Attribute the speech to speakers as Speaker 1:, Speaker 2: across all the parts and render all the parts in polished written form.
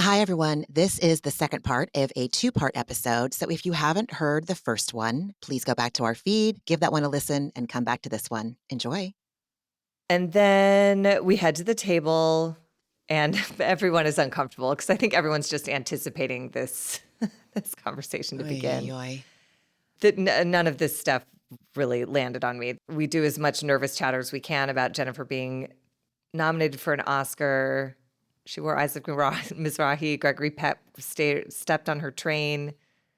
Speaker 1: Hi, everyone. This is the second part of a two-part episode. So if you haven't heard the first one, please go back to our feed, give that one a listen, and come back to this one. Enjoy.
Speaker 2: And then we head to the table, and everyone is uncomfortable because I think everyone's just anticipating this this conversation to begin. None of this stuff really landed on me. We do as much nervous chatter as we can about Jennifer being nominated for an Oscar. She wore Isaac Mizrahi. Gregory Peck stepped on her train.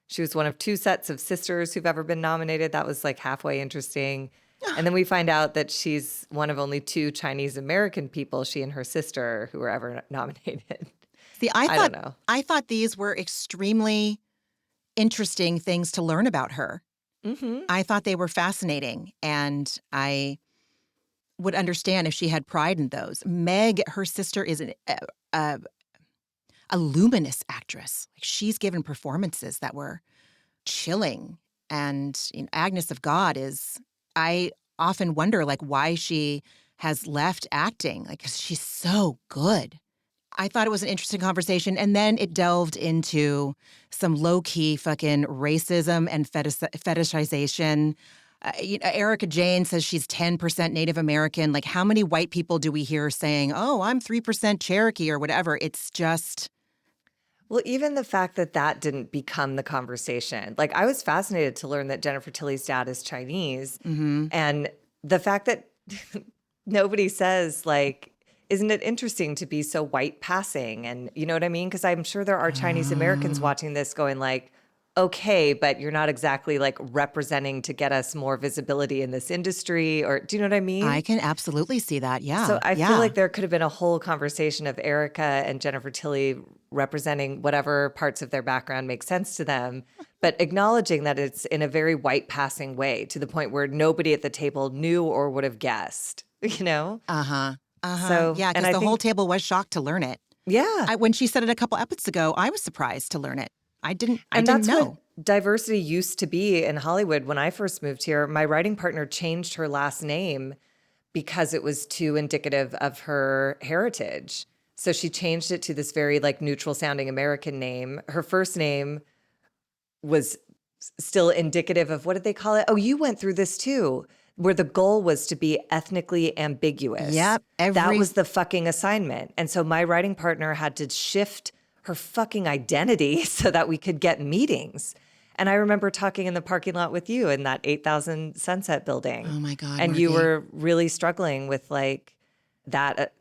Speaker 2: She was one of two sets of sisters who've ever been nominated. That was like halfway interesting. And then we find out that she's one of only two Chinese American people, she and her sister, who were ever nominated.
Speaker 1: See,
Speaker 2: I don't know.
Speaker 1: I thought these were extremely interesting things to learn about her.
Speaker 2: Mm-hmm.
Speaker 1: I thought they were fascinating, and I would understand if she had pride in those. Meg, her sister, is a luminous actress. Like, she's given performances that were chilling. And Agnes of God is, I often wonder, like, why she has left acting. Like, 'cause she's so good. I thought it was an interesting conversation. And then it delved into some low-key fucking racism and fetishization. Erika Jane says she's 10% Native American. Like, how many white people do we hear saying, oh, I'm 3% Cherokee or whatever? It's just...
Speaker 2: Well, even the fact that that didn't become the conversation. Like, I was fascinated to learn that Jennifer Tilly's dad is Chinese.
Speaker 1: Mm-hmm.
Speaker 2: And the fact that nobody says, like, isn't it interesting to be so white passing? And you know what I mean? Because I'm sure there are Chinese Americans watching this going like, okay, but you're not exactly like representing to get us more visibility in this industry, or do you know what I mean?
Speaker 1: I can absolutely see that. Yeah.
Speaker 2: So I feel like there could have been a whole conversation of Erika and Jennifer Tilly representing whatever parts of their background make sense to them, but acknowledging that it's in a very white passing way to the point where nobody at the table knew or would have guessed, you know? So,
Speaker 1: yeah, because the whole table was shocked to learn it.
Speaker 2: Yeah.
Speaker 1: When she said it a couple episodes ago, I was surprised to learn it. I didn't
Speaker 2: that's
Speaker 1: know.
Speaker 2: what diversity used to be in Hollywood. When I first moved here, my writing partner changed her last name because it was too indicative of her heritage. So she changed it to this very like neutral sounding American name. Her first name was still indicative of, what did they call it? Oh, you went through this too, where the goal was to be ethnically ambiguous.
Speaker 1: Yep.
Speaker 2: That was the fucking assignment. And so my writing partner had to shift her fucking identity so that we could get meetings. And I remember talking in the parking lot with you in that 8,000 Sunset building.
Speaker 1: Oh my God.
Speaker 2: And
Speaker 1: Marky.
Speaker 2: you were really struggling with like that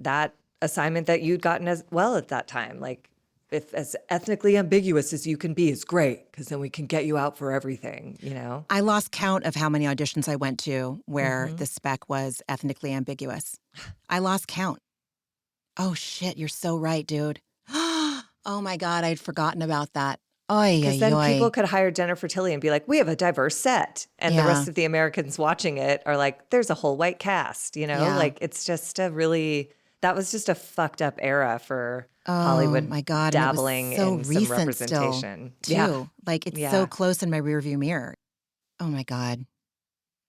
Speaker 2: assignment that you'd gotten as well at that time. Like, if as ethnically ambiguous as you can be is great, because then we can get you out for everything, you know?
Speaker 1: I lost count of how many auditions I went to where the spec was ethnically ambiguous. I lost count. Oh shit, you're so right, dude. Oh my God, I'd forgotten about that.
Speaker 2: Because then people could hire Jennifer Tilly and be like, we have a diverse set. And the rest of the Americans watching it are like, there's a whole white cast, you know?
Speaker 1: Yeah.
Speaker 2: Like, it's just that was just a fucked up era for Hollywood.
Speaker 1: My God,
Speaker 2: dabbling
Speaker 1: and it was so
Speaker 2: in
Speaker 1: recent
Speaker 2: some representation.
Speaker 1: still, too. Like, it's so close in my rearview mirror. Oh my God.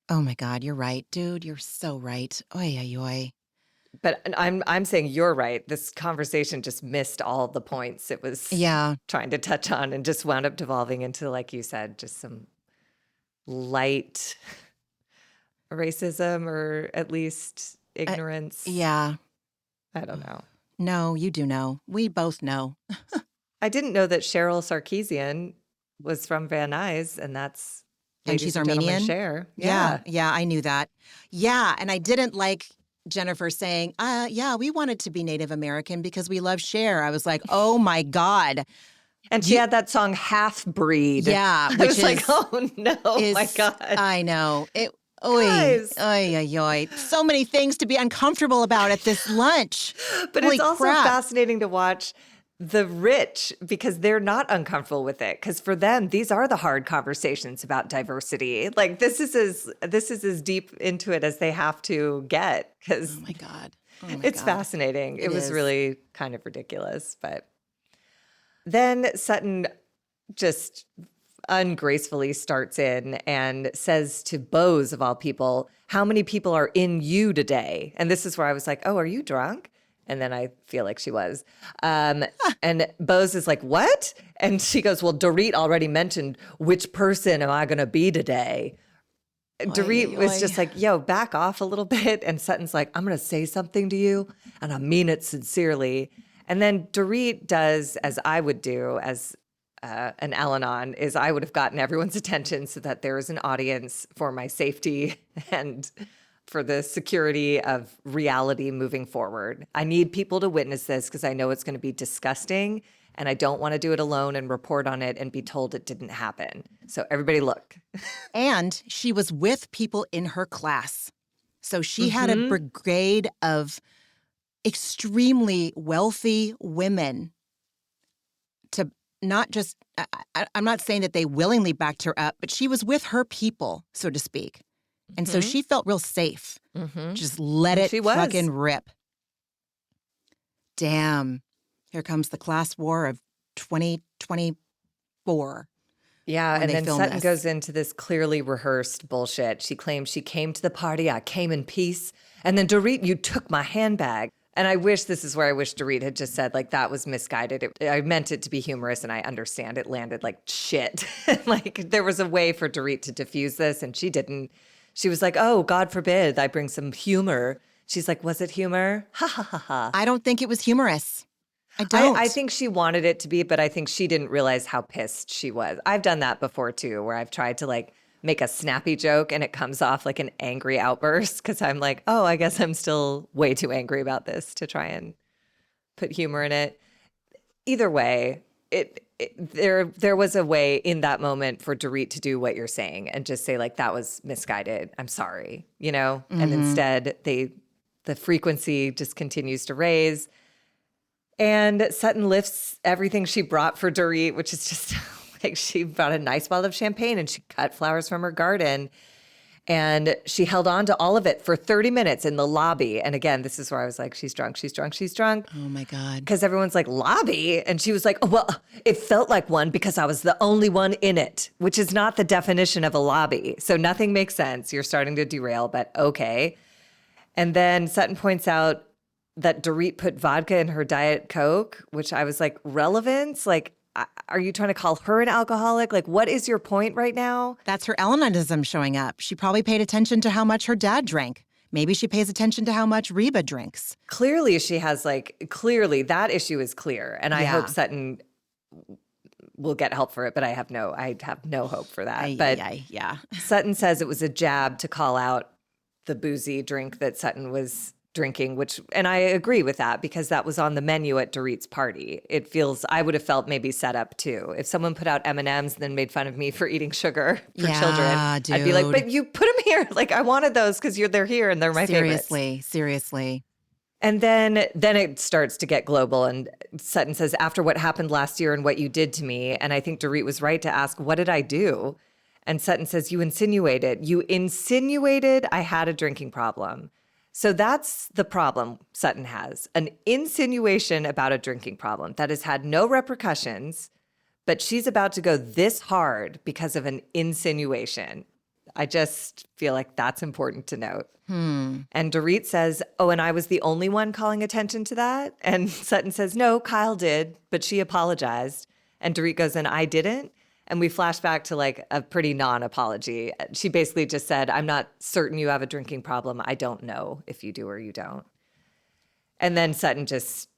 Speaker 1: Oh my God, you're right, dude. You're so right. Oy, oy, oy.
Speaker 2: But I'm saying you're right. This conversation just missed all the points it was trying to touch on, and just wound up devolving into, like you said, just some light racism, or at least ignorance. I don't know.
Speaker 1: No, you do know. We both know.
Speaker 2: I didn't know that Cheryl Sarkeesian was from Van Nuys, and that's
Speaker 1: and she's Armenian.
Speaker 2: Cher.
Speaker 1: Yeah, I knew that. Yeah, and I didn't like Jennifer saying, we wanted to be Native American because we love Cher. I was like, oh my God.
Speaker 2: And she had that song Half Breed.
Speaker 1: Yeah.
Speaker 2: I was like, oh no, my God.
Speaker 1: I know. Oy. So many things to be uncomfortable about at this lunch.
Speaker 2: But
Speaker 1: Holy
Speaker 2: it's also
Speaker 1: crap.
Speaker 2: fascinating to watch the rich, because they're not uncomfortable with it. Because for them, these are the hard conversations about diversity. Like, this is as deep into it as they have to get. Because
Speaker 1: oh my God.
Speaker 2: It's fascinating. It was really kind of ridiculous. But then Sutton just ungracefully starts in and says to Bose, of all people, how many people are in you today? And this is where I was like, oh, are you drunk? And then I feel like she was. And Bose is like, what? And she goes, well, Dorit already mentioned which person am I going to be today? Dorit was just like, yo, back off a little bit. And Sutton's like, I'm going to say something to you, and I mean it sincerely. And then Dorit does, as I would do as an Al-Anon, is I would have gotten everyone's attention so that there is an audience for my safety and for the security of reality moving forward. I need people to witness this because I know it's going to be disgusting, and I don't want to do it alone and report on it and be told it didn't happen. So everybody look.
Speaker 1: And she was with people in her class. So she had a brigade of extremely wealthy women to not just, I'm not saying that they willingly backed her up, but she was with her people, so to speak. And so she felt real safe. Just let it fucking rip. Damn. Here comes the class war of 2024.
Speaker 2: Yeah, and then Sutton goes into this clearly rehearsed bullshit. She claims she came to the party, I came in peace, and then Dorit, you took my handbag. And I wish, this is where I wish Dorit had just said, like, that was misguided. I meant it to be humorous, and I understand it landed like shit. Like, there was a way for Dorit to diffuse this, and she didn't. She was like, oh, God forbid I bring some humor. She's like, was it humor? Ha, ha, ha, ha.
Speaker 1: I don't think it was humorous. I don't.
Speaker 2: I think she wanted it to be, but I think she didn't realize how pissed she was. I've done that before, too, where I've tried to, like, make a snappy joke and it comes off like an angry outburst because I'm like, oh, I guess I'm still way too angry about this to try and put humor in it. Either way, there was a way in that moment for Dorit to do what you're saying and just say, like, that was misguided. I'm sorry, you know? And instead, the frequency just continues to raise. And Sutton lifts everything she brought for Dorit, which is just like she brought a nice bottle of champagne and she cut flowers from her garden. And she held on to all of it for 30 minutes in the lobby. And again, this is where I was like, she's drunk, she's drunk, she's drunk.
Speaker 1: Oh my God.
Speaker 2: Because everyone's like, lobby? And she was like, oh, well, it felt like one because I was the only one in it, which is not the definition of a lobby. So nothing makes sense. You're starting to derail, but okay. And then Sutton points out that Dorit put vodka in her Diet Coke, which I was like, relevance? Like, are you trying to call her an alcoholic? Like, what is your point right now?
Speaker 1: That's her Al-Anonism showing up. She probably paid attention to how much her dad drank. Maybe she pays attention to how much RHOBH drinks.
Speaker 2: Clearly, she has clearly that issue is clear. And I hope Sutton will get help for it, but I have no hope for that. Sutton says it was a jab to call out the boozy drink that Sutton was drinking, and I agree with that because that was on the menu at Dorit's party. It feels, I would have felt maybe set up too. If someone put out M&Ms and then made fun of me for eating sugar for children, dude. I'd be like, but you put them here. Like, I wanted those because they're here and they're my favorites.
Speaker 1: Seriously.
Speaker 2: And then it starts to get global. And Sutton says, after what happened last year and what you did to me, and I think Dorit was right to ask, what did I do? And Sutton says, you insinuated I had a drinking problem. So that's the problem Sutton has, an insinuation about a drinking problem that has had no repercussions, but she's about to go this hard because of an insinuation. I just feel like that's important to note. And Dorit says, oh, and I was the only one calling attention to that? And Sutton says, no, Kyle did, but she apologized. And Dorit goes, and I didn't? And we flash back to like a pretty non-apology. She basically just said, I'm not certain you have a drinking problem. I don't know if you do or you don't. And then Sutton just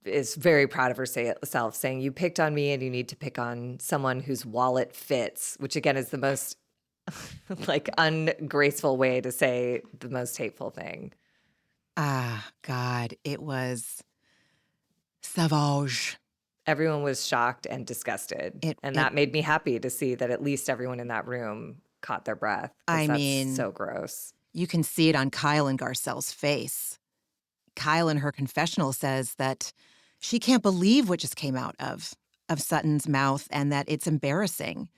Speaker 2: is very proud of herself, saying, you picked on me and you need to pick on someone whose wallet fits, which again is the most like ungraceful way to say the most hateful thing.
Speaker 1: Ah, God, it was savage.
Speaker 2: Everyone was shocked and disgusted. That made me happy to see that at least everyone in that room caught their breath. I mean, so gross.
Speaker 1: You can see it on Kyle and Garcelle's face. Kyle in her confessional says that she can't believe what just came out of Sutton's mouth and that it's embarrassing.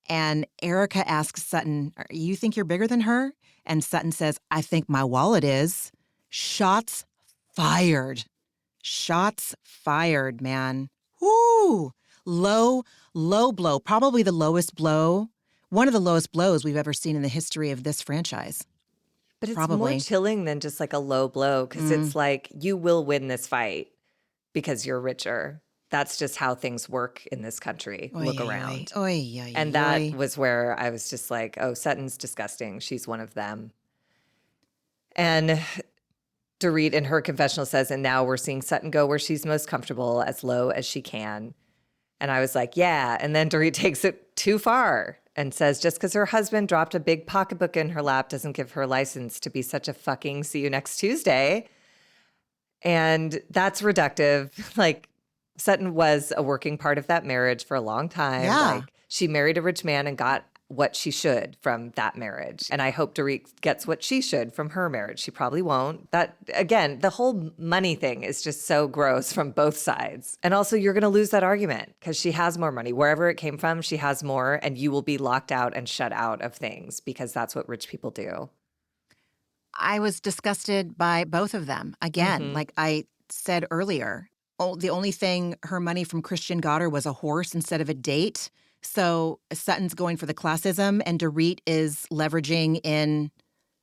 Speaker 1: And Erika asks Sutton, you think you're bigger than her? And Sutton says, I think my wallet is. Shots fired. Shots fired, man. Woo! Low blow. Probably the lowest blow. One of the lowest blows we've ever seen in the history of this franchise.
Speaker 2: But it's more
Speaker 1: Probably.
Speaker 2: chilling than just like a low blow because it's like you will win this fight because you're richer. That's just how things work in this country.
Speaker 1: Oy,
Speaker 2: Look
Speaker 1: oy,
Speaker 2: around.
Speaker 1: oy. Oy, oy,
Speaker 2: And that
Speaker 1: oy.
Speaker 2: was where I was just like, oh, Sutton's disgusting. She's one of them. And Dorit in her confessional says, and now we're seeing Sutton go where she's most comfortable, as low as she can. And I was like, yeah. And then Dorit takes it too far and says, just because her husband dropped a big pocketbook in her lap doesn't give her license to be such a fucking see you next Tuesday. And that's reductive. Like, Sutton was a working part of that marriage for a long time.
Speaker 1: Yeah.
Speaker 2: Like, she married a rich man and got what she should from that marriage. And I hope Dorit gets what she should from her marriage. She probably won't. That, again, the whole money thing is just so gross from both sides. And also, you're going to lose that argument because she has more money. Wherever it came from, she has more, and you will be locked out and shut out of things because that's what rich people do.
Speaker 1: I was disgusted by both of them. Again, like I said earlier, the only thing her money from Christian got her was a horse instead of a date. So Sutton's going for the classism, and Dorit is leveraging in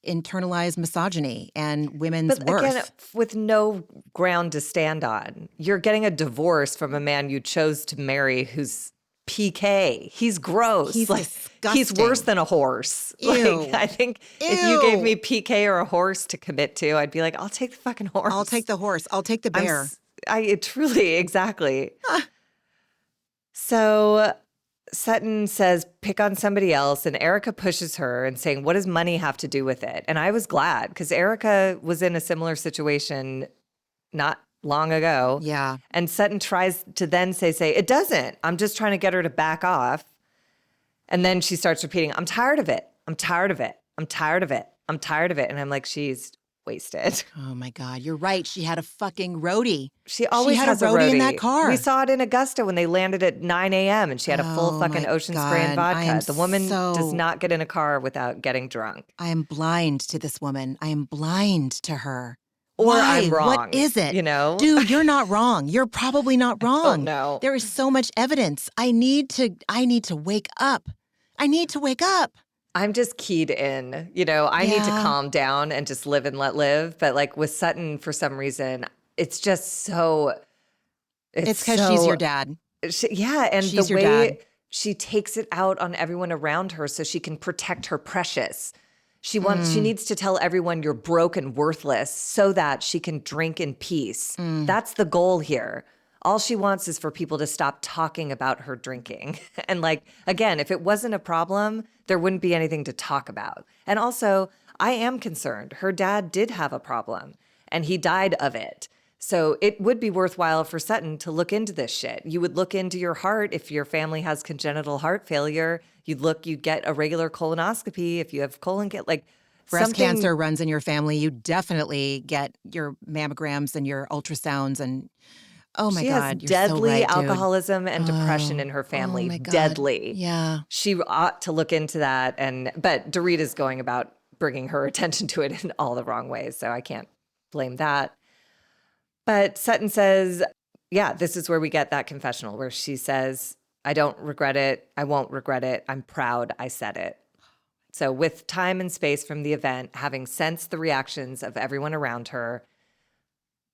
Speaker 1: internalized misogyny and women's
Speaker 2: But
Speaker 1: worth.
Speaker 2: again, with no ground to stand on, you're getting a divorce from a man you chose to marry who's PK. He's gross.
Speaker 1: He's disgusting.
Speaker 2: He's worse than a horse.
Speaker 1: Ew.
Speaker 2: Like, I think if you gave me PK or a horse to commit to, I'd be like, I'll take the fucking horse.
Speaker 1: I'll take the horse. I'll take the bear.
Speaker 2: I truly, exactly. So Sutton says, pick on somebody else, and Erika pushes her and saying, what does money have to do with it? And I was glad because Erika was in a similar situation not long ago.
Speaker 1: Yeah.
Speaker 2: And Sutton tries to then say, it doesn't. I'm just trying to get her to back off. And then she starts repeating, I'm tired of it. I'm tired of it. I'm tired of it. I'm tired of it. And I'm like, she's wasted.
Speaker 1: Oh my God, you're right. She had a fucking roadie.
Speaker 2: She always
Speaker 1: had
Speaker 2: has
Speaker 1: a roadie in that car.
Speaker 2: We saw it in Augusta when they landed at 9 a.m. and she had a full fucking
Speaker 1: my
Speaker 2: ocean spray and vodka. The woman
Speaker 1: so-
Speaker 2: does not get in a car without getting drunk.
Speaker 1: I am blind to this woman. I am blind to her.
Speaker 2: Or
Speaker 1: Why?
Speaker 2: I'm wrong.
Speaker 1: What is it?
Speaker 2: You know?
Speaker 1: Dude, you're not wrong. You're probably not wrong.
Speaker 2: know.
Speaker 1: There is so much evidence. I need to wake up. I need to wake up.
Speaker 2: I'm just keyed in. You know, I need to calm down and just live and let live. But like with Sutton, for some reason, it's just so.
Speaker 1: It's because she's your dad.
Speaker 2: And
Speaker 1: She's
Speaker 2: the
Speaker 1: your
Speaker 2: way
Speaker 1: dad.
Speaker 2: she takes it out on everyone around her so she can protect her precious. She needs to tell everyone you're broke and worthless so that she can drink in peace. That's the goal here. All she wants is for people to stop talking about her drinking. And like, again, if it wasn't a problem, there wouldn't be anything to talk about. And also, I am concerned. Her dad did have a problem and he died of it. So it would be worthwhile for Sutton to look into this shit. You would look into your heart if your family has congenital heart failure. You'd get a regular colonoscopy if you have
Speaker 1: Breast cancer runs in your family. You definitely get your mammograms and your ultrasounds and oh my
Speaker 2: she
Speaker 1: God,
Speaker 2: has
Speaker 1: you're
Speaker 2: deadly
Speaker 1: so right, dude.
Speaker 2: alcoholism and depression in her family.
Speaker 1: Oh my God.
Speaker 2: Deadly.
Speaker 1: Yeah.
Speaker 2: She ought to look into that. But Dorit is going about bringing her attention to it in all the wrong ways. So I can't blame that. But Sutton says, yeah, this is where we get that confessional where she says, I don't regret it. I won't regret it. I'm proud I said it. So with time and space from the event, having sensed the reactions of everyone around her,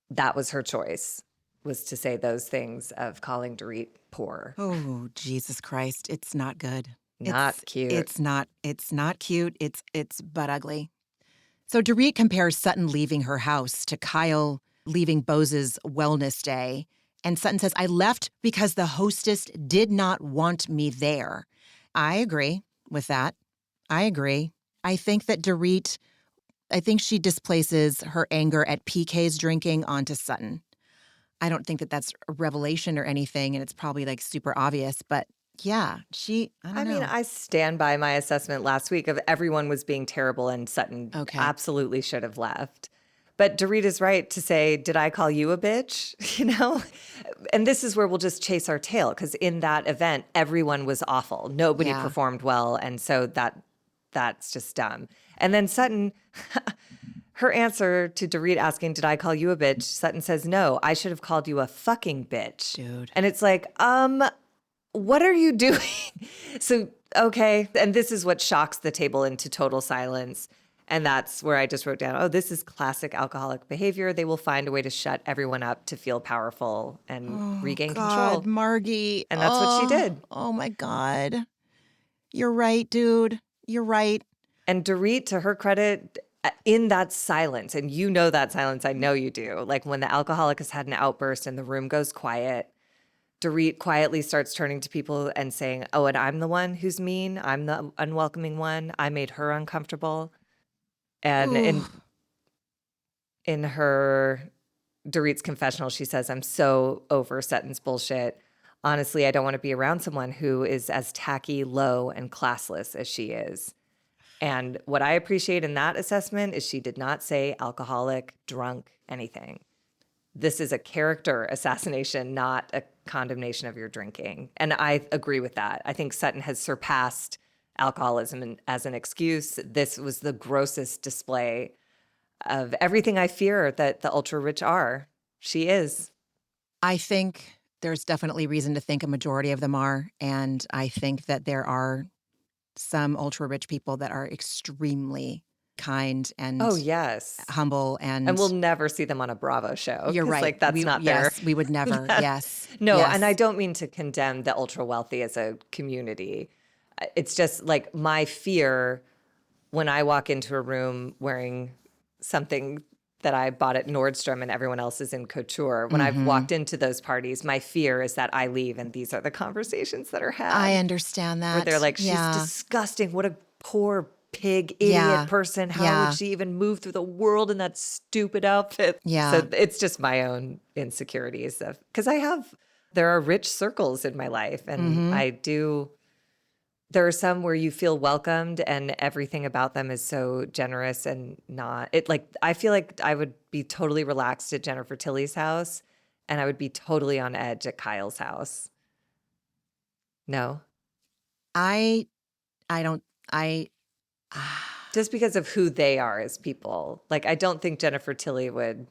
Speaker 2: that was her choice, was to say those things of calling Dorit poor.
Speaker 1: Oh, Jesus Christ. It's not good.
Speaker 2: Not cute.
Speaker 1: It's not cute. It's butt ugly. So Dorit compares Sutton leaving her house to Kyle leaving Bose's wellness day. And Sutton says, I left because the hostess did not want me there. I agree with that. I agree. I think that Dorit, she displaces her anger at PK's drinking onto Sutton. I don't think that that's a revelation or anything, and it's probably like super obvious, but yeah, I
Speaker 2: mean, I stand by my assessment last week of everyone was being terrible and Sutton absolutely should have left. But Dorit is right to say, did I call you a bitch? You know? And this is where we'll just chase our tail because in that event, everyone was awful. Nobody performed well. And so that's just dumb. And then Sutton, her answer to Dorit asking, did I call you a bitch? Sutton says, no, I should have called you a fucking bitch.
Speaker 1: Dude.
Speaker 2: And it's like, what are you doing? So, okay. And this is what shocks the table into total silence. And that's where I just wrote down, oh, this is classic alcoholic behavior. They will find a way to shut everyone up to feel powerful and regain
Speaker 1: God,
Speaker 2: control.
Speaker 1: Margie.
Speaker 2: And that's what she did.
Speaker 1: Oh, my God. You're right, dude. You're right.
Speaker 2: And Dorit, to her credit, in that silence, and you know that silence, I know you do, like when the alcoholic has had an outburst and the room goes quiet, Dorit quietly starts turning to people and saying, oh, and I'm the one who's mean. I'm the unwelcoming one. I made her uncomfortable. And in her Dorit's confessional, she says, I'm so over Sutton's bullshit. Honestly, I don't want to be around someone who is as tacky, low, and classless as she is. And what I appreciate in that assessment is she did not say alcoholic, drunk, anything. This is a character assassination, not a condemnation of your drinking. And I agree with that. I think Sutton has surpassed alcoholism as an excuse. This was the grossest display of everything I fear that the ultra rich are. She is.
Speaker 1: I think there's definitely reason to think a majority of them are. And I think that there are some ultra rich people that are extremely kind and
Speaker 2: oh yes,
Speaker 1: humble, and
Speaker 2: we'll never see them on a Bravo show.
Speaker 1: You're right.
Speaker 2: Like that's not their.
Speaker 1: Yes, we would never. Yes.
Speaker 2: No,
Speaker 1: yes.
Speaker 2: And I don't mean to condemn the ultra wealthy as a community. It's just like my fear when I walk into a room wearing something that I bought at Nordstrom and everyone else is in couture. When I've walked into those parties, my fear is that I leave and these are the conversations that are had.
Speaker 1: I understand that.
Speaker 2: Where they're like, she's disgusting. What a poor pig, idiot person. How would she even move through the world in that stupid outfit?
Speaker 1: Yeah.
Speaker 2: So it's just my own insecurities because there are rich circles in my life and there are some where you feel welcomed and everything about them is so generous and I feel like I would be totally relaxed at Jennifer Tilly's house and I would be totally on edge at Kyle's house. No? Just because of who they are as people. Like, I don't think Jennifer Tilly would,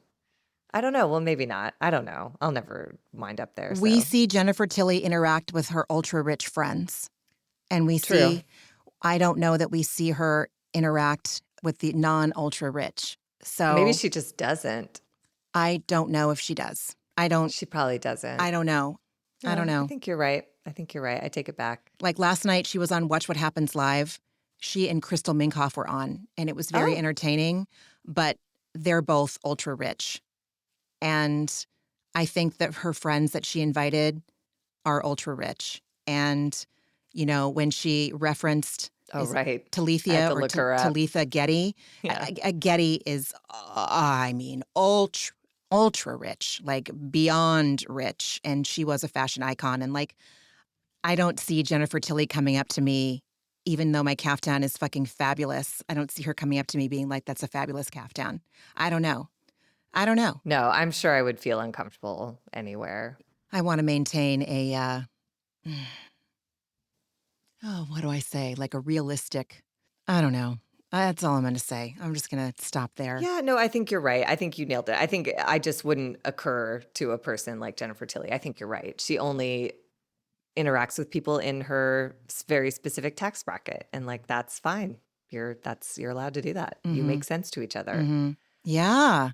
Speaker 2: I don't know. Well, maybe not. I don't know. I'll never wind up there.
Speaker 1: We see Jennifer Tilly interact with her ultra rich friends. And we see, I don't know that we see her interact with the non-ultra rich. So
Speaker 2: maybe she just doesn't.
Speaker 1: I don't know if she does.
Speaker 2: She probably doesn't.
Speaker 1: I don't know.
Speaker 2: No,
Speaker 1: I don't know.
Speaker 2: I think you're right. I take it back.
Speaker 1: Like last night, she was on Watch What Happens Live. She and Crystal Minkoff were on, and it was very entertaining. But they're both ultra rich. And I think that her friends that she invited are ultra rich. And you know, when she referenced Talitha or Talitha Getty, Getty is, ultra rich, like beyond rich. And she was a fashion icon. And like, I don't see Jennifer Tilly coming up to me, even though my caftan is fucking fabulous. I don't see her coming up to me being like, that's a fabulous caftan. I don't know.
Speaker 2: No, I'm sure I would feel uncomfortable anywhere.
Speaker 1: I want to maintain a... what do I say? Like a realistic, I don't know. That's all I'm going to say. I'm just going to stop there.
Speaker 2: Yeah, no, I think you're right. I think you nailed it. I think I just wouldn't occur to a person like Jennifer Tilly. I think you're right. She only interacts with people in her very specific tax bracket. And like, that's fine. You're allowed to do that. You make sense to each other.
Speaker 1: Yeah.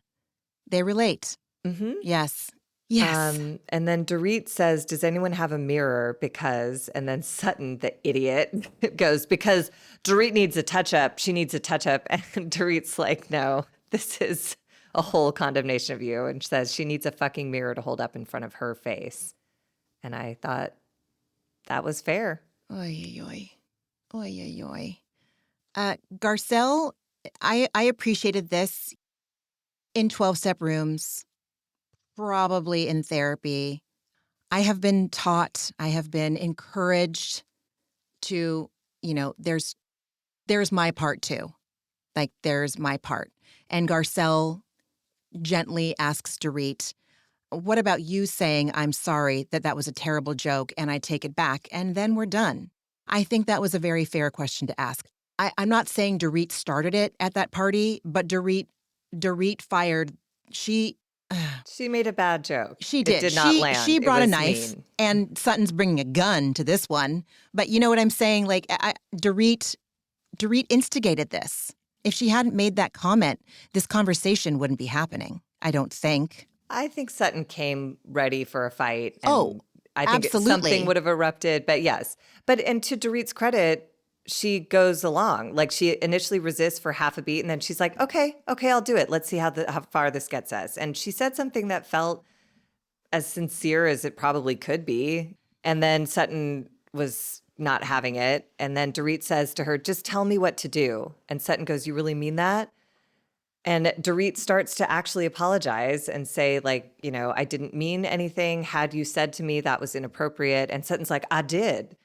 Speaker 1: They relate. Yes. Yes.
Speaker 2: And then Dorit says, does anyone have a mirror? Because, and then Sutton, the idiot, goes, because Dorit needs a touch-up. She needs a touch-up. And Dorit's like, no, this is a whole condemnation of you. And says she needs a fucking mirror to hold up in front of her face. And I thought that was fair.
Speaker 1: Oy, oy, oy. Oy, oy, oy. Garcelle, I appreciated this in 12-step rooms. Probably in therapy. I have been taught, I have been encouraged to, there's my part too. Like there's my part. And Garcelle gently asks Dorit, what about you saying, I'm sorry that was a terrible joke and I take it back and then we're done? I think that was a very fair question to ask. I'm not saying Dorit started it at that party, but Dorit fired,
Speaker 2: She made a bad joke.
Speaker 1: She did.
Speaker 2: It did not land.
Speaker 1: She brought a knife, and Sutton's bringing a gun to this one. But you know what I'm saying? Like, Dorit instigated this. If she hadn't made that comment, this conversation wouldn't be happening, I don't think.
Speaker 2: I think Sutton came ready for a fight.
Speaker 1: Oh,
Speaker 2: And I think
Speaker 1: absolutely.
Speaker 2: something would have erupted, but yes. And to Dorit's credit, she goes along. Like, she initially resists for half a beat, and then she's like, okay, I'll do it. Let's see how far this gets us. And she said something that felt as sincere as it probably could be. And then Sutton was not having it. And then Dorit says to her, just tell me what to do. And Sutton goes, you really mean that? And Dorit starts to actually apologize and say, like, you know, I didn't mean anything. Had you said to me that was inappropriate? And Sutton's like, I did.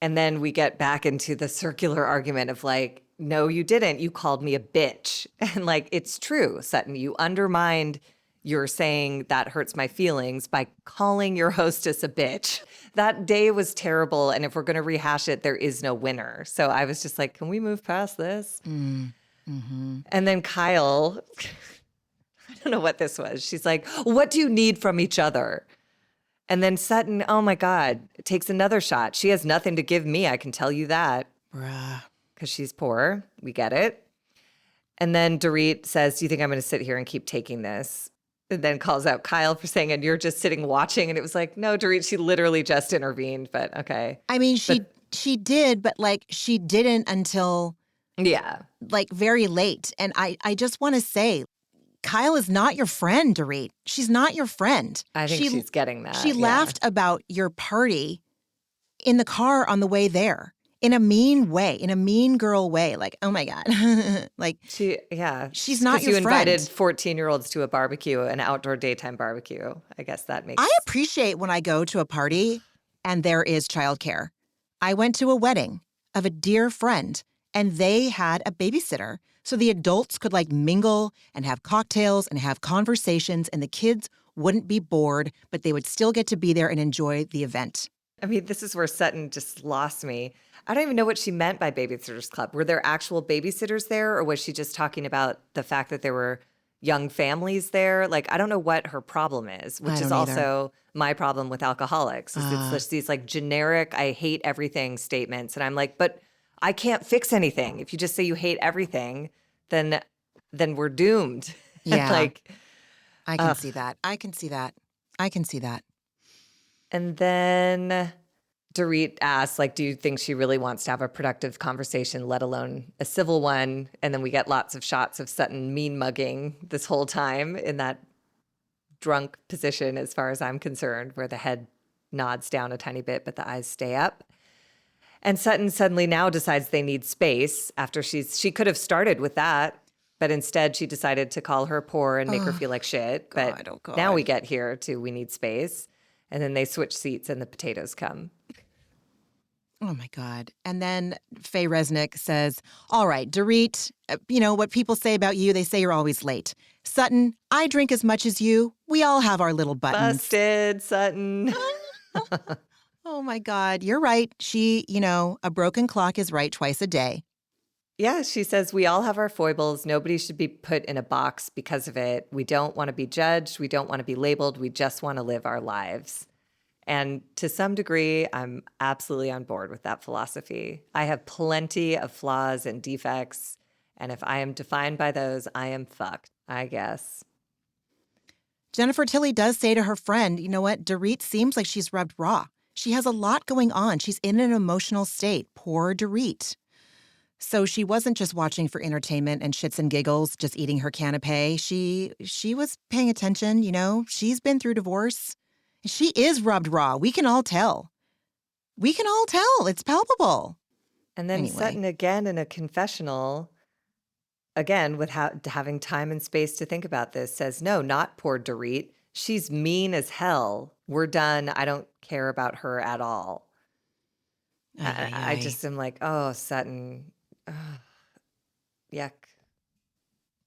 Speaker 2: And then we get back into the circular argument of like, no, you didn't. You called me a bitch. And like, it's true, Sutton. You undermined your saying that hurts my feelings by calling your hostess a bitch. That day was terrible. And if we're going to rehash it, there is no winner. So I was just like, can we move past this?
Speaker 1: Mm-hmm.
Speaker 2: And then Kyle, I don't know what this was. She's like, what do you need from each other? And then Sutton, oh my God, takes another shot. She has nothing to give me, I can tell you that.
Speaker 1: Bruh.
Speaker 2: Because she's poor. We get it. And then Dorit says, do you think I'm going to sit here and keep taking this? And then calls out Kyle for saying, and you're just sitting watching. And it was like, no, Dorit, she literally just intervened, but okay.
Speaker 1: I mean, she did, but like she didn't until like very late. And I just want to say, Kyle is not your friend, Dorit. She's not your friend.
Speaker 2: I think she's getting that.
Speaker 1: She laughed about your party in the car on the way there in a mean way, in a mean girl way. Like, oh my God. Like, she's not your
Speaker 2: you
Speaker 1: friend.
Speaker 2: Invited 14-year-olds to a barbecue, an outdoor daytime barbecue. I guess that makes
Speaker 1: I appreciate when I go to a party and there is childcare. I went to a wedding of a dear friend and they had a babysitter. So the adults could like mingle and have cocktails and have conversations and the kids wouldn't be bored, but they would still get to be there and enjoy the event.
Speaker 2: I mean, this is where Sutton just lost me. I don't even know what she meant by Babysitters Club. Were there actual babysitters there, or was she just talking about the fact that there were young families there? Like, I don't know what her problem is, which is also my problem with alcoholics. Is it's just these like generic, I hate everything statements. And I'm like, but I can't fix anything. If you just say you hate everything, then we're doomed.
Speaker 1: Yeah.
Speaker 2: Like,
Speaker 1: I can see that. I can see that.
Speaker 2: And then Dorit asks, like, do you think she really wants to have a productive conversation, let alone a civil one? And then we get lots of shots of Sutton mean mugging this whole time in that drunk position, as far as I'm concerned, where the head nods down a tiny bit, but the eyes stay up. And Sutton suddenly now decides they need space after she could have started with that, but instead she decided to call her poor and make her feel like shit. But now we get here to we need space. And then they switch seats and the potatoes come.
Speaker 1: Oh, my God. And then Faye Resnick says, all right, Dorit, you know what people say about you? They say you're always late. Sutton, I drink as much as you. We all have our little buttons.
Speaker 2: Busted, Sutton.
Speaker 1: Oh, my God. You're right. She, a broken clock is right twice a day.
Speaker 2: Yeah, she says we all have our foibles. Nobody should be put in a box because of it. We don't want to be judged. We don't want to be labeled. We just want to live our lives. And to some degree, I'm absolutely on board with that philosophy. I have plenty of flaws and defects. And if I am defined by those, I am fucked, I guess.
Speaker 1: Jennifer Tilly does say to her friend, you know what? Dorit seems like she's rubbed raw. She has a lot going on. She's in an emotional state. Poor Dorit. So she wasn't just watching for entertainment and shits and giggles, just eating her canapé. She was paying attention, She's been through divorce. She is rubbed raw. We can all tell. It's palpable.
Speaker 2: And then Sutton again in a confessional, again, with having time and space to think about this, says, no, not poor Dorit. She's mean as hell. We're done. I don't care about her at all. I just am like, oh, Sutton. Yuck.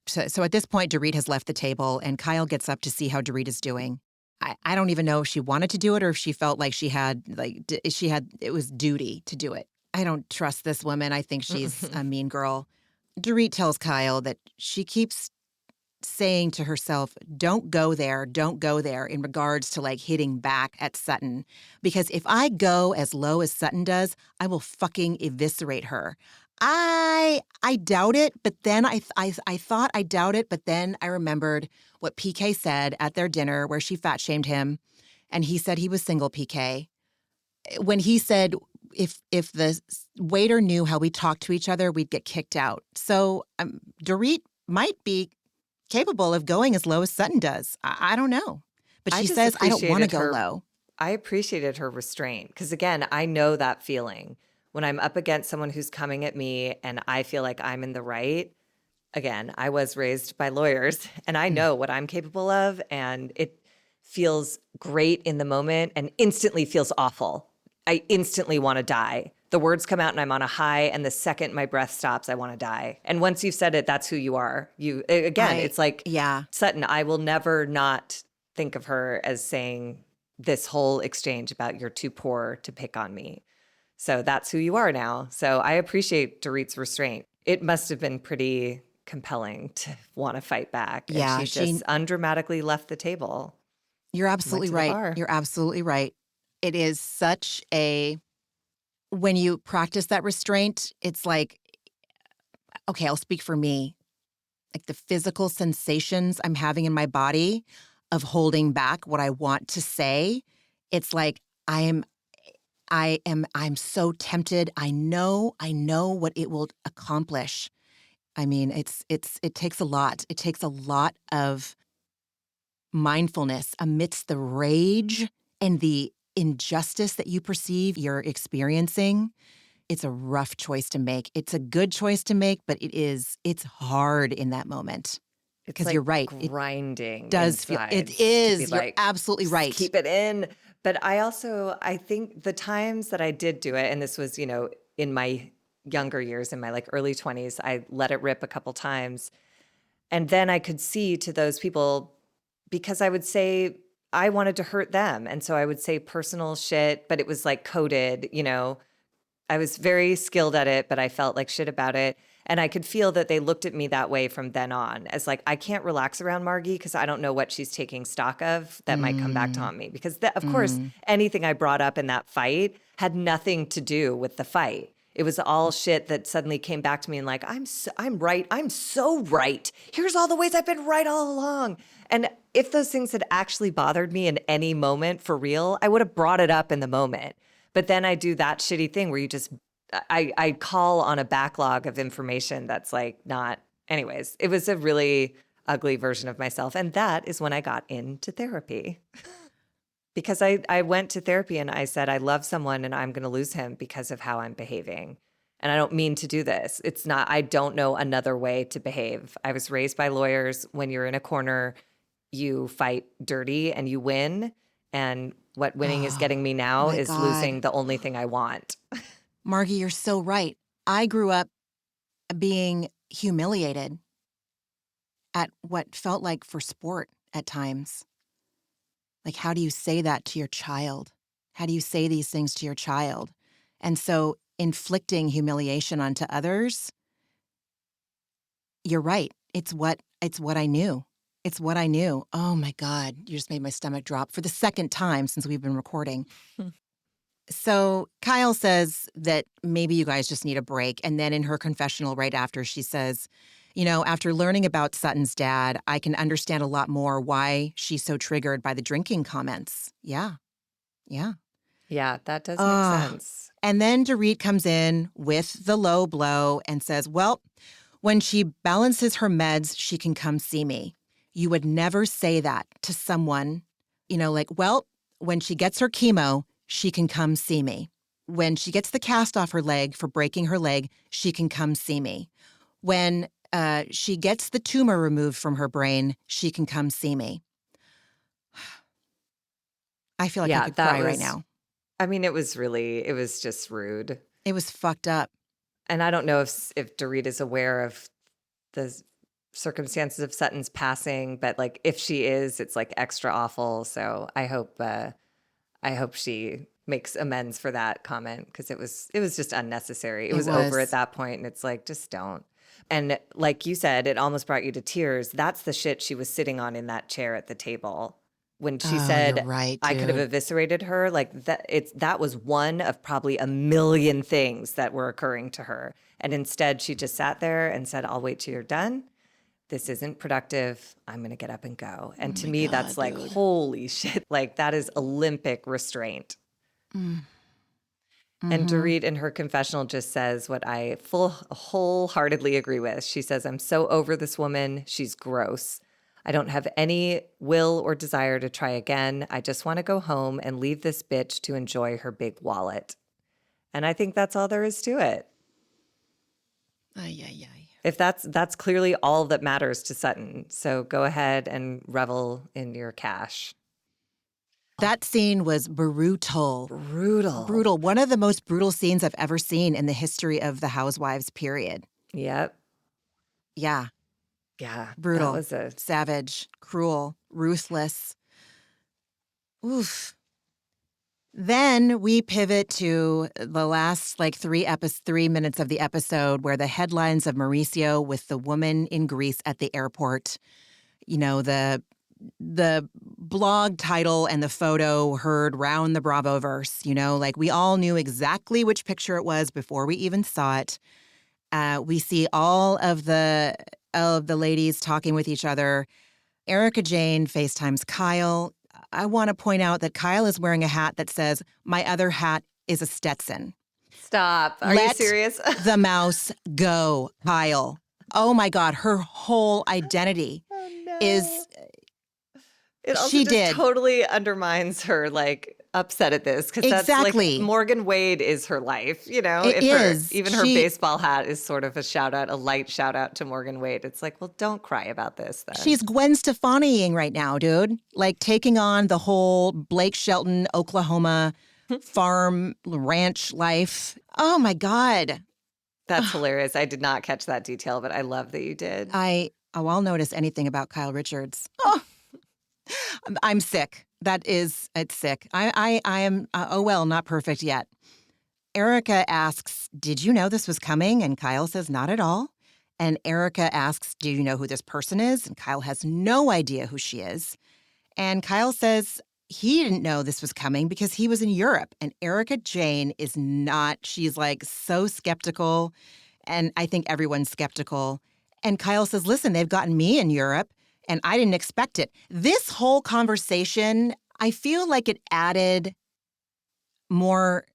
Speaker 1: So at this point, Dorit has left the table, and Kyle gets up to see how Dorit is doing. I don't even know if she wanted to do it or if she felt like it was duty to do it. I don't trust this woman. I think she's a mean girl. Dorit tells Kyle that she keeps saying to herself, don't go there in regards to like hitting back at Sutton. Because if I go as low as Sutton does, I will fucking eviscerate her. I doubt it, but then I thought I doubt it, but then I remembered what PK said at their dinner where she fat shamed him, and he said he was single, PK. When he said if the waiter knew how we talked to each other, we'd get kicked out. So Dorit might be capable of going as low as Sutton does. I don't know. But she says, I don't want to go low.
Speaker 2: I appreciated her restraint because, again, I know that feeling. When I'm up against someone who's coming at me and I feel like I'm in the right, again, I was raised by lawyers and I know what I'm capable of, and it feels great in the moment and instantly feels awful. I instantly want to die. The words come out and I'm on a high, and the second my breath stops, I want to die. And once you've said it, that's who you are. It's like, Sutton, I will never not think of her as saying this whole exchange about you're too poor to pick on me. So that's who you are now. So I appreciate Dorit's restraint. It must have been pretty compelling to want to fight back. And she just undramatically left the table.
Speaker 1: You're absolutely right. You're absolutely right. It is such a, when you practice that restraint, it's like, okay, I'll speak for me. Like the physical sensations I'm having in my body of holding back what I want to say. It's like I'm so tempted. I know what it will accomplish. I mean, it takes a lot. It takes a lot of mindfulness amidst the rage and the injustice that you perceive you're experiencing. It's a rough choice to make. It's a good choice to make, but it's hard in that moment. Because
Speaker 2: like
Speaker 1: you're right.
Speaker 2: Grinding.
Speaker 1: It does feel, it is. You're absolutely right.
Speaker 2: Keep it in. But I think the times that I did do it, and this was, in my younger years, in my like early 20s, I let it rip a couple times. And then I could see to those people, because I would say I wanted to hurt them. And so I would say personal shit, but it was like coded, I was very skilled at it, but I felt like shit about it. And I could feel that they looked at me that way from then on, as like, I can't relax around Margie because I don't know what she's taking stock of that might come back to haunt me. Because of course, anything I brought up in that fight had nothing to do with the fight. It was all shit that suddenly came back to me and like, I'm right. I'm so right. Here's all the ways I've been right all along. And if those things had actually bothered me in any moment for real, I would have brought it up in the moment. But then I do that shitty thing where I call on a backlog of information that's like not, anyways, it was a really ugly version of myself. And that is when I got into therapy. Because I went to therapy and I said, I love someone and I'm going to lose him because of how I'm behaving. And I don't mean to do this. I don't know another way to behave. I was raised by lawyers. When you're in a corner, you fight dirty and you win. And what winning is getting me now is losing the only thing I want.
Speaker 1: Margie, you're so right. I grew up being humiliated at what felt like for sport at times. Like, how do you say that to your child? How do you say these things to your child? And so inflicting humiliation onto others, you're right. It's what I knew. It's what I knew. Oh my God, you just made my stomach drop for the second time since we've been recording. So Kyle says that maybe you guys just need a break. And then in her confessional right after, she says, after learning about Sutton's dad, I can understand a lot more why she's so triggered by the drinking comments. Yeah.
Speaker 2: Yeah, that does make sense.
Speaker 1: And then Dorit comes in with the low blow and says, well, when she balances her meds, she can come see me. You would never say that to someone, when she gets her chemo, she can come see me. When she gets the cast off her leg for breaking her leg, she can come see me. When she gets the tumor removed from her brain, she can come see me. I feel like I could cry right now.
Speaker 2: I mean, it was just rude.
Speaker 1: It was fucked up.
Speaker 2: And I don't know if Dorit is aware of the circumstances of Sutton's passing, but like if she is, it's like extra awful. So I hope she makes amends for that comment because it was just unnecessary. It was over at that point, and it's like, just don't. And like you said, it almost brought you to tears. That's the shit she was sitting on in that chair at the table. when she
Speaker 1: You're
Speaker 2: said,
Speaker 1: right,
Speaker 2: I could have
Speaker 1: dude.
Speaker 2: eviscerated her. Like that was one of probably a million things that were occurring to her. And instead she just sat there and said, I'll wait till you're done. This isn't productive. I'm going to get up and go. And to
Speaker 1: my
Speaker 2: me,
Speaker 1: God,
Speaker 2: that's like,
Speaker 1: dude.
Speaker 2: holy shit. Like that is Olympic restraint.
Speaker 1: Mm.
Speaker 2: And
Speaker 1: Mm-hmm.
Speaker 2: Dorit in her confessional just says what I wholeheartedly agree with. She says, I'm so over this woman. She's gross. I don't have any will or desire to try again. I just want to go home and leave this bitch to enjoy her big wallet. And I think that's all there is to it.
Speaker 1: Ay, ay, ay.
Speaker 2: If that's clearly all that matters to Sutton. So go ahead and revel in your cash.
Speaker 1: That scene was brutal.
Speaker 2: Brutal.
Speaker 1: One of the most brutal scenes I've ever seen in the history of the Housewives, period.
Speaker 2: Yep.
Speaker 1: Yeah.
Speaker 2: Yeah.
Speaker 1: Brutal.
Speaker 2: That was
Speaker 1: savage, cruel, ruthless. Oof. Then we pivot to the last 3 minutes of the episode where the headlines of Mauricio with the woman in Greece at the airport, the blog title and the photo heard round the Bravoverse, we all knew exactly which picture it was before we even saw it. We see all of the ladies talking with each other. Erika Jane FaceTimes Kyle. I want to point out that Kyle is wearing a hat that says, my other hat is a Stetson.
Speaker 2: Stop. Are you serious?
Speaker 1: The mouse go, Kyle. Oh my God. Her whole identity is
Speaker 2: it also totally undermines her upset at this because that's like Morgan Wade is her life, Even her baseball hat is sort of a light shout out to Morgan Wade. It's like, well, don't cry about this then.
Speaker 1: She's Gwen Stefani-ing right now, dude. Taking on the whole Blake Shelton, Oklahoma farm ranch life. Oh my God.
Speaker 2: That's hilarious. I did not catch that detail, but I love that you did.
Speaker 1: I'll notice anything about Kyle Richards. Oh, I'm sick. It's sick. I am, not perfect yet. Erika asks, did you know this was coming? And Kyle says, not at all. And Erika asks, do you know who this person is? And Kyle has no idea who she is. And Kyle says he didn't know this was coming because he was in Europe. And Erika Jane is not. She's so skeptical. And I think everyone's skeptical. And Kyle says, listen, they've gotten me in Europe. And I didn't expect it. This whole conversation, I feel like it added more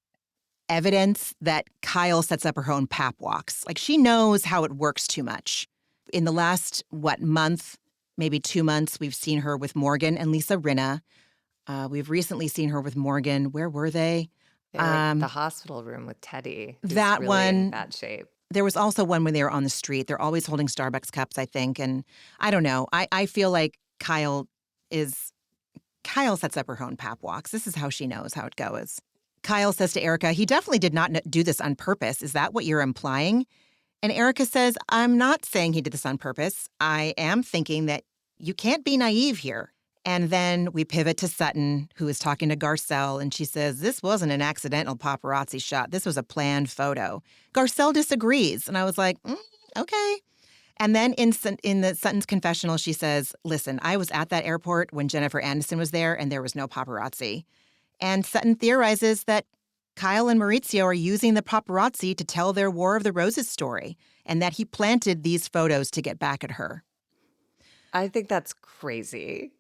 Speaker 1: evidence that Kyle sets up her own pap walks. She knows how it works too much. In the last, month, maybe 2 months, we've seen her with Morgan and Lisa Rinna. We've recently seen her with Morgan. Where were they?
Speaker 2: The hospital room with Teddy.
Speaker 1: That
Speaker 2: really
Speaker 1: one.
Speaker 2: In bad shape.
Speaker 1: There was also one when they were on the street. They're always holding Starbucks cups, I think. And I don't know. I feel like Kyle sets up her own pap walks. This is how she knows how it goes. Kyle says to Erika, he definitely did not do this on purpose. Is that what you're implying? And Erika says, I'm not saying he did this on purpose. I am thinking that you can't be naive here. And then we pivot to Sutton, who is talking to Garcelle, and she says, this wasn't an accidental paparazzi shot. This was a planned photo. Garcelle disagrees. And I was like, okay. And then in the Sutton's confessional, she says, listen, I was at that airport when Jennifer Aniston was there, and there was no paparazzi. And Sutton theorizes that Kyle and Mauricio are using the paparazzi to tell their War of the Roses story, and that he planted these photos to get back at her.
Speaker 2: I think that's crazy.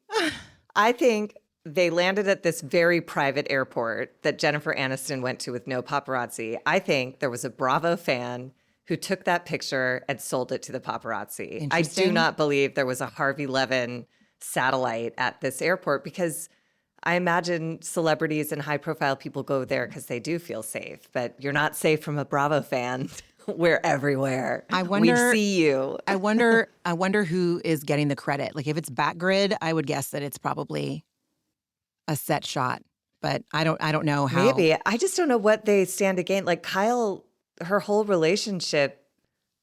Speaker 2: I think they landed at this very private airport that Jennifer Aniston went to with no paparazzi. I think there was a Bravo fan who took that picture and sold it to the paparazzi. I do not believe there was a Harvey Levin satellite at this airport because I imagine celebrities and high-profile people go there because they do feel safe. But you're not safe from a Bravo fan. We're everywhere. We see you.
Speaker 1: I wonder who is getting the credit. If it's Backgrid, I would guess that it's probably a set shot. But I don't know how.
Speaker 2: Maybe. I just don't know what they stand to gain. Kyle, her whole relationship,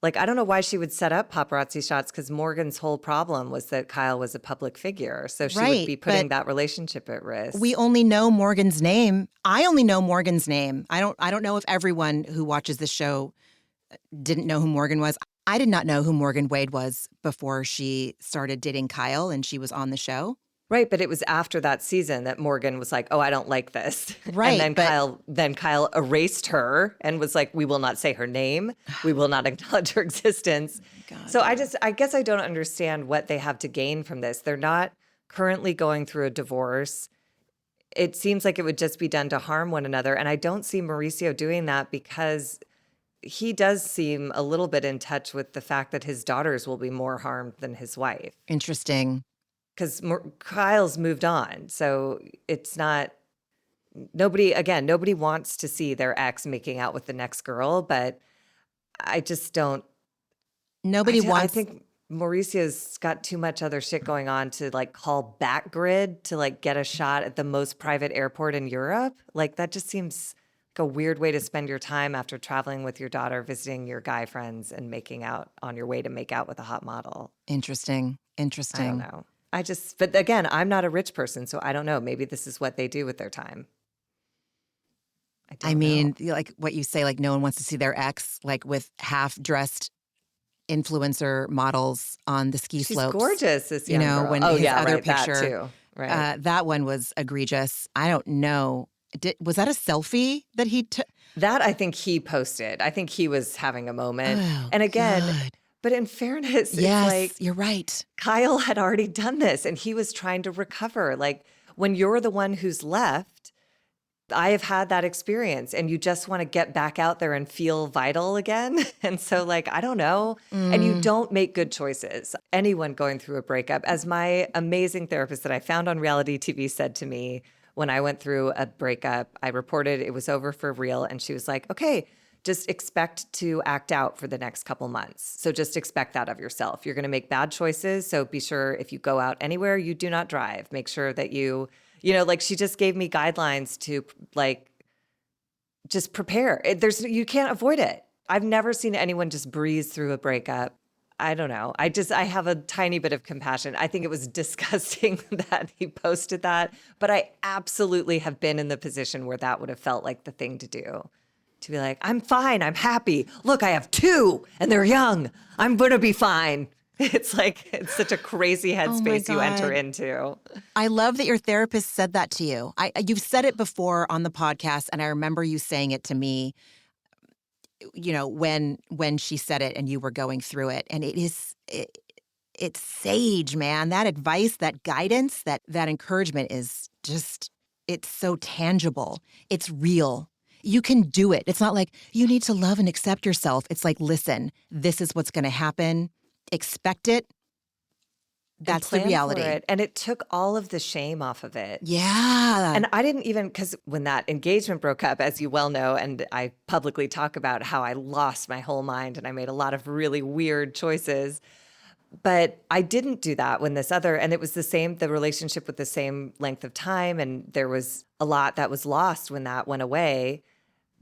Speaker 2: I don't know why she would set up paparazzi shots because Morgan's whole problem was that Kyle was a public figure. So she would be putting that relationship at risk.
Speaker 1: We only know Morgan's name. I only know Morgan's name. I don't know if everyone who watches this show didn't know who Morgan was. I did not know who Morgan Wade was before she started dating Kyle and she was on the show.
Speaker 2: Right, but it was after that season that Morgan was like, "Oh, I don't like this."
Speaker 1: Right,
Speaker 2: And then Kyle erased her and was like, "We will not say her name. We will not acknowledge her existence."
Speaker 1: God,
Speaker 2: So
Speaker 1: yeah.
Speaker 2: I guess I don't understand what they have to gain from this. They're not currently going through a divorce. It seems like it would just be done to harm one another, and I don't see Mauricio doing that because he does seem a little bit in touch with the fact that his daughters will be more harmed than his wife.
Speaker 1: Interesting.
Speaker 2: Because Kyle's moved on. So it's not, nobody wants to see their ex making out with the next girl, but I just don't,
Speaker 1: Nobody
Speaker 2: I
Speaker 1: wants.
Speaker 2: think Mauricio's got too much other shit going on to like call backgrid to like get a shot at the most private airport in Europe. Like that just seems like a weird way to spend your time after traveling with your daughter, visiting your guy friends and making out on your way to make out with a hot model.
Speaker 1: Interesting.
Speaker 2: I don't know. But again, I'm not a rich person, so I don't know. Maybe this is what they do with their time.
Speaker 1: I mean, like what you say, like no one wants to see their ex, like with half-dressed influencer models on the ski
Speaker 2: She's
Speaker 1: slopes.
Speaker 2: gorgeous, this young girl.
Speaker 1: When
Speaker 2: Oh,
Speaker 1: his
Speaker 2: yeah,
Speaker 1: other
Speaker 2: right,
Speaker 1: picture,
Speaker 2: that too. Right.
Speaker 1: that one was egregious. I don't know. Was that a selfie that he took?
Speaker 2: That I think he posted. I think he was having a moment.
Speaker 1: Oh,
Speaker 2: And again,
Speaker 1: God.
Speaker 2: but in fairness,
Speaker 1: Yes,
Speaker 2: it's like
Speaker 1: you're right.
Speaker 2: Kyle had already done this and he was trying to recover. Like when you're the one who's left, I have had that experience and you just want to get back out there and feel vital again. And so like, I don't know. And you don't make good choices. Anyone going through a breakup, as my amazing therapist that I found on reality TV said to me when I went through a breakup, I reported it was over for real. And she was like, okay, just expect to act out for the next couple months. So just expect that of yourself. You're going to make bad choices. So be sure if you go out anywhere, you do not drive. Make sure that like she just gave me guidelines to like, just prepare. You can't avoid it. I've never seen anyone just breeze through a breakup. I don't know. I have a tiny bit of compassion. I think it was disgusting that he posted that, but I absolutely have been in the position where that would have felt like the thing to do. To be like, I'm fine, I'm happy. Look, I have 2 and they're young. I'm gonna be fine. It's like, it's such a crazy headspace you enter into.
Speaker 1: I love that your therapist said that to you. You've said it before on the podcast, and I remember you saying it to me, when she said it and you were going through it. And it's sage, man. That advice, that guidance, that encouragement is just, it's so tangible. It's real. You can do it. It's not like you need to love and accept yourself. It's like, listen, this is what's going to happen. Expect it. That's the reality.
Speaker 2: And it took all of the shame off of it.
Speaker 1: Yeah.
Speaker 2: And I didn't even, because when that engagement broke up, as you well know, and I publicly talk about how I lost my whole mind and I made a lot of really weird choices. But I didn't do that when and it was the relationship with the same length of time. And there was a lot that was lost when that went away.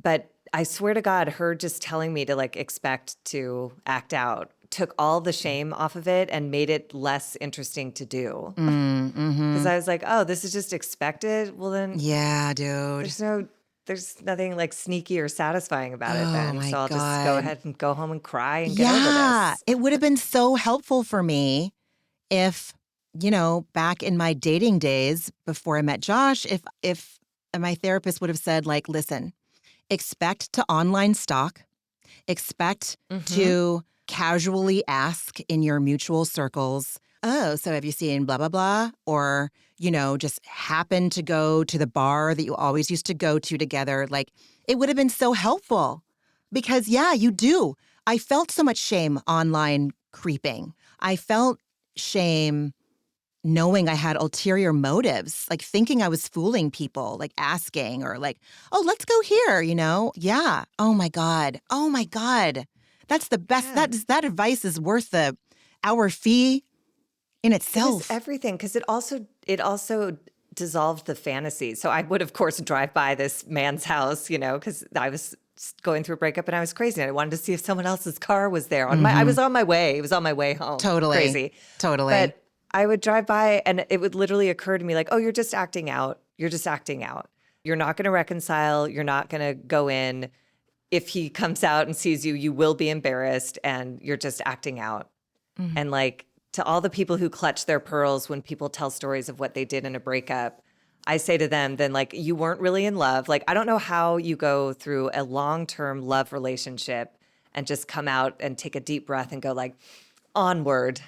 Speaker 2: But I swear to God, her just telling me to like expect to act out took all the shame off of it and made it less interesting to do. Because I was like, oh, this is just expected. Well, then,
Speaker 1: yeah, dude.
Speaker 2: There's nothing like sneaky or satisfying about it then. So I'll
Speaker 1: God.
Speaker 2: just go ahead and go home and cry and get over this.
Speaker 1: It would have been so helpful for me if, back in my dating days before I met Josh, if my therapist would have said like, listen, expect to online stalk, expect to casually ask in your mutual circles, oh, so have you seen blah, blah, blah? Or, just happen to go to the bar that you always used to go to together. Like, it would have been so helpful because, yeah, you do. I felt so much shame online creeping. I felt shame knowing I had ulterior motives, like thinking I was fooling people, like asking or like, oh, let's go here, Yeah. Oh, my God. Oh, my God. That's the best.
Speaker 2: Yeah.
Speaker 1: That advice is worth our fee in itself.
Speaker 2: It is everything, because it also dissolved the fantasy. So I would, of course, drive by this man's house, because I was going through a breakup and I was crazy. And I wanted to see if someone else's car was there. I was on my way. It was on my way home.
Speaker 1: Totally.
Speaker 2: Crazy.
Speaker 1: Totally.
Speaker 2: But I would drive by and it would literally occur to me like, oh, you're just acting out. You're just acting out. You're not going to reconcile. You're not going to go in. If he comes out and sees you, you will be embarrassed and you're just acting out. And like, to all the people who clutch their pearls when people tell stories of what they did in a breakup, I say to them, then like, you weren't really in love. Like, I don't know how you go through a long-term love relationship and just come out and take a deep breath and go like, onward.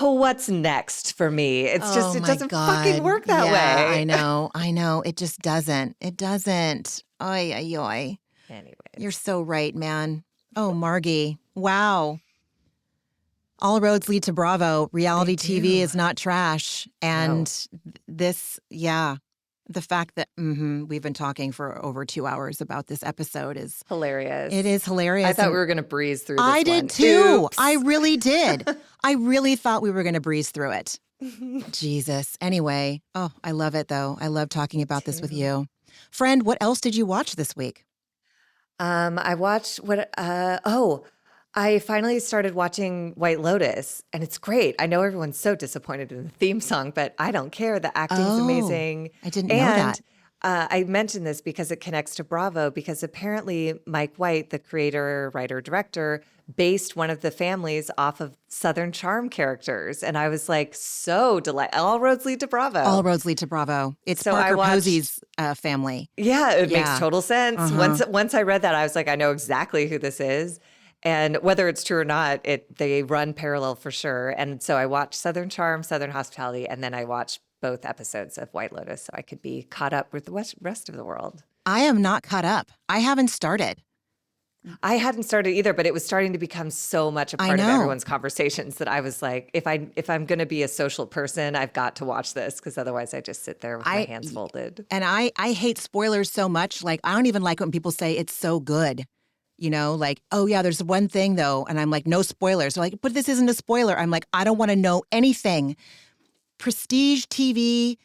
Speaker 2: Oh, what's next for me? It's just, it doesn't fucking work that way.
Speaker 1: I know. It just doesn't. It doesn't. Oy, oy, oy.
Speaker 2: Anyways.
Speaker 1: You're so right, man. Oh, Margie. Wow. All roads lead to Bravo. Reality TV is not trash. And this, the fact that we've been talking for over 2 hours about this episode is
Speaker 2: hilarious.
Speaker 1: It is hilarious.
Speaker 2: I thought we were going to breeze through this
Speaker 1: I
Speaker 2: one.
Speaker 1: did too.
Speaker 2: Oops.
Speaker 1: I really did. I really thought we were going to breeze through it. Jesus. Anyway, I love it though. I love talking about this with you. Friend, what else did you watch this week?
Speaker 2: I watched I finally started watching White Lotus, and it's great. I know everyone's so disappointed in the theme song, but I don't care. The acting's amazing.
Speaker 1: I didn't know that.
Speaker 2: I mentioned this because it connects to Bravo, because apparently Mike White, the creator, writer, director, based one of the families off of Southern Charm characters. And I was like, so delighted. All roads lead to Bravo.
Speaker 1: All roads lead to Bravo. It's so Parker Posey's family.
Speaker 2: Yeah, it makes total sense. Once I read that, I was like, I know exactly who this is. And whether it's true or not, they run parallel for sure. And so I watched Southern Charm, Southern Hospitality, and then I watched both episodes of White Lotus so I could be caught up with the rest of the world. I
Speaker 1: am not caught up. I haven't started.
Speaker 2: I hadn't started either, but it was starting to become so much a part of everyone's conversations that I was like, if I'm going to be a social person, I've got to watch this, because otherwise I just sit there with my hands folded.
Speaker 1: And I hate spoilers so much. Like, I don't even like when people say it's so good. You know, like, oh yeah, there's one thing though. And I'm like, no spoilers. They're like, but this isn't a spoiler. I'm like, I don't want to know anything. Prestige TV,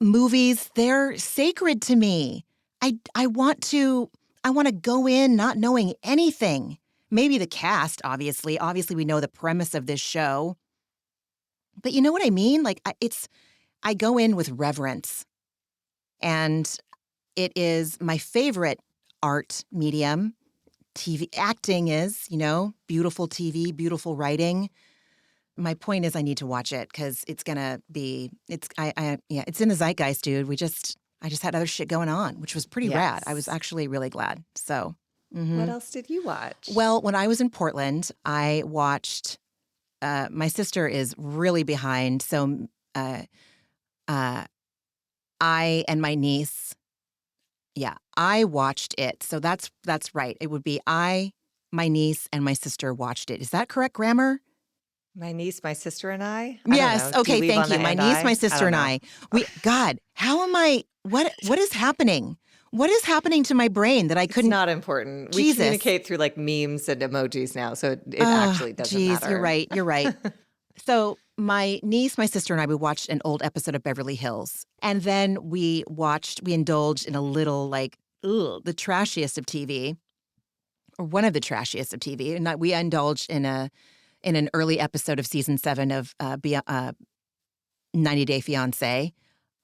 Speaker 1: movies, they're sacred to me. I want to go in not knowing anything. Maybe the cast, obviously. Obviously, we know the premise of this show. But you know what I mean? Like, I go in with reverence. And it is my favorite art medium. TV acting is, beautiful TV, beautiful writing. My point is I need to watch it because it's gonna be, it's in the zeitgeist, dude. I just had other shit going on, which was pretty rad. I was actually really glad. So,
Speaker 2: What else did you watch?
Speaker 1: Well, when I was in Portland, I watched, my sister is really behind. So, I and my niece, I watched it. So that's right. It would be my niece, and my sister watched it. Is that correct grammar?
Speaker 2: My niece, my sister, and I?
Speaker 1: Yes. Okay. Thank you. My niece, my sister, and I. God, how am I? What is happening? What is happening to my brain that I couldn't?
Speaker 2: It's not important.
Speaker 1: Jesus.
Speaker 2: We communicate through like memes and emojis now, so it actually doesn't matter.
Speaker 1: You're right. So my niece, my sister, and I, we watched an old episode of Beverly Hills. And then we indulged in a little the trashiest of TV, or one of the trashiest of TV. And we indulged in an early episode of season 7 of 90 Day Fiancé.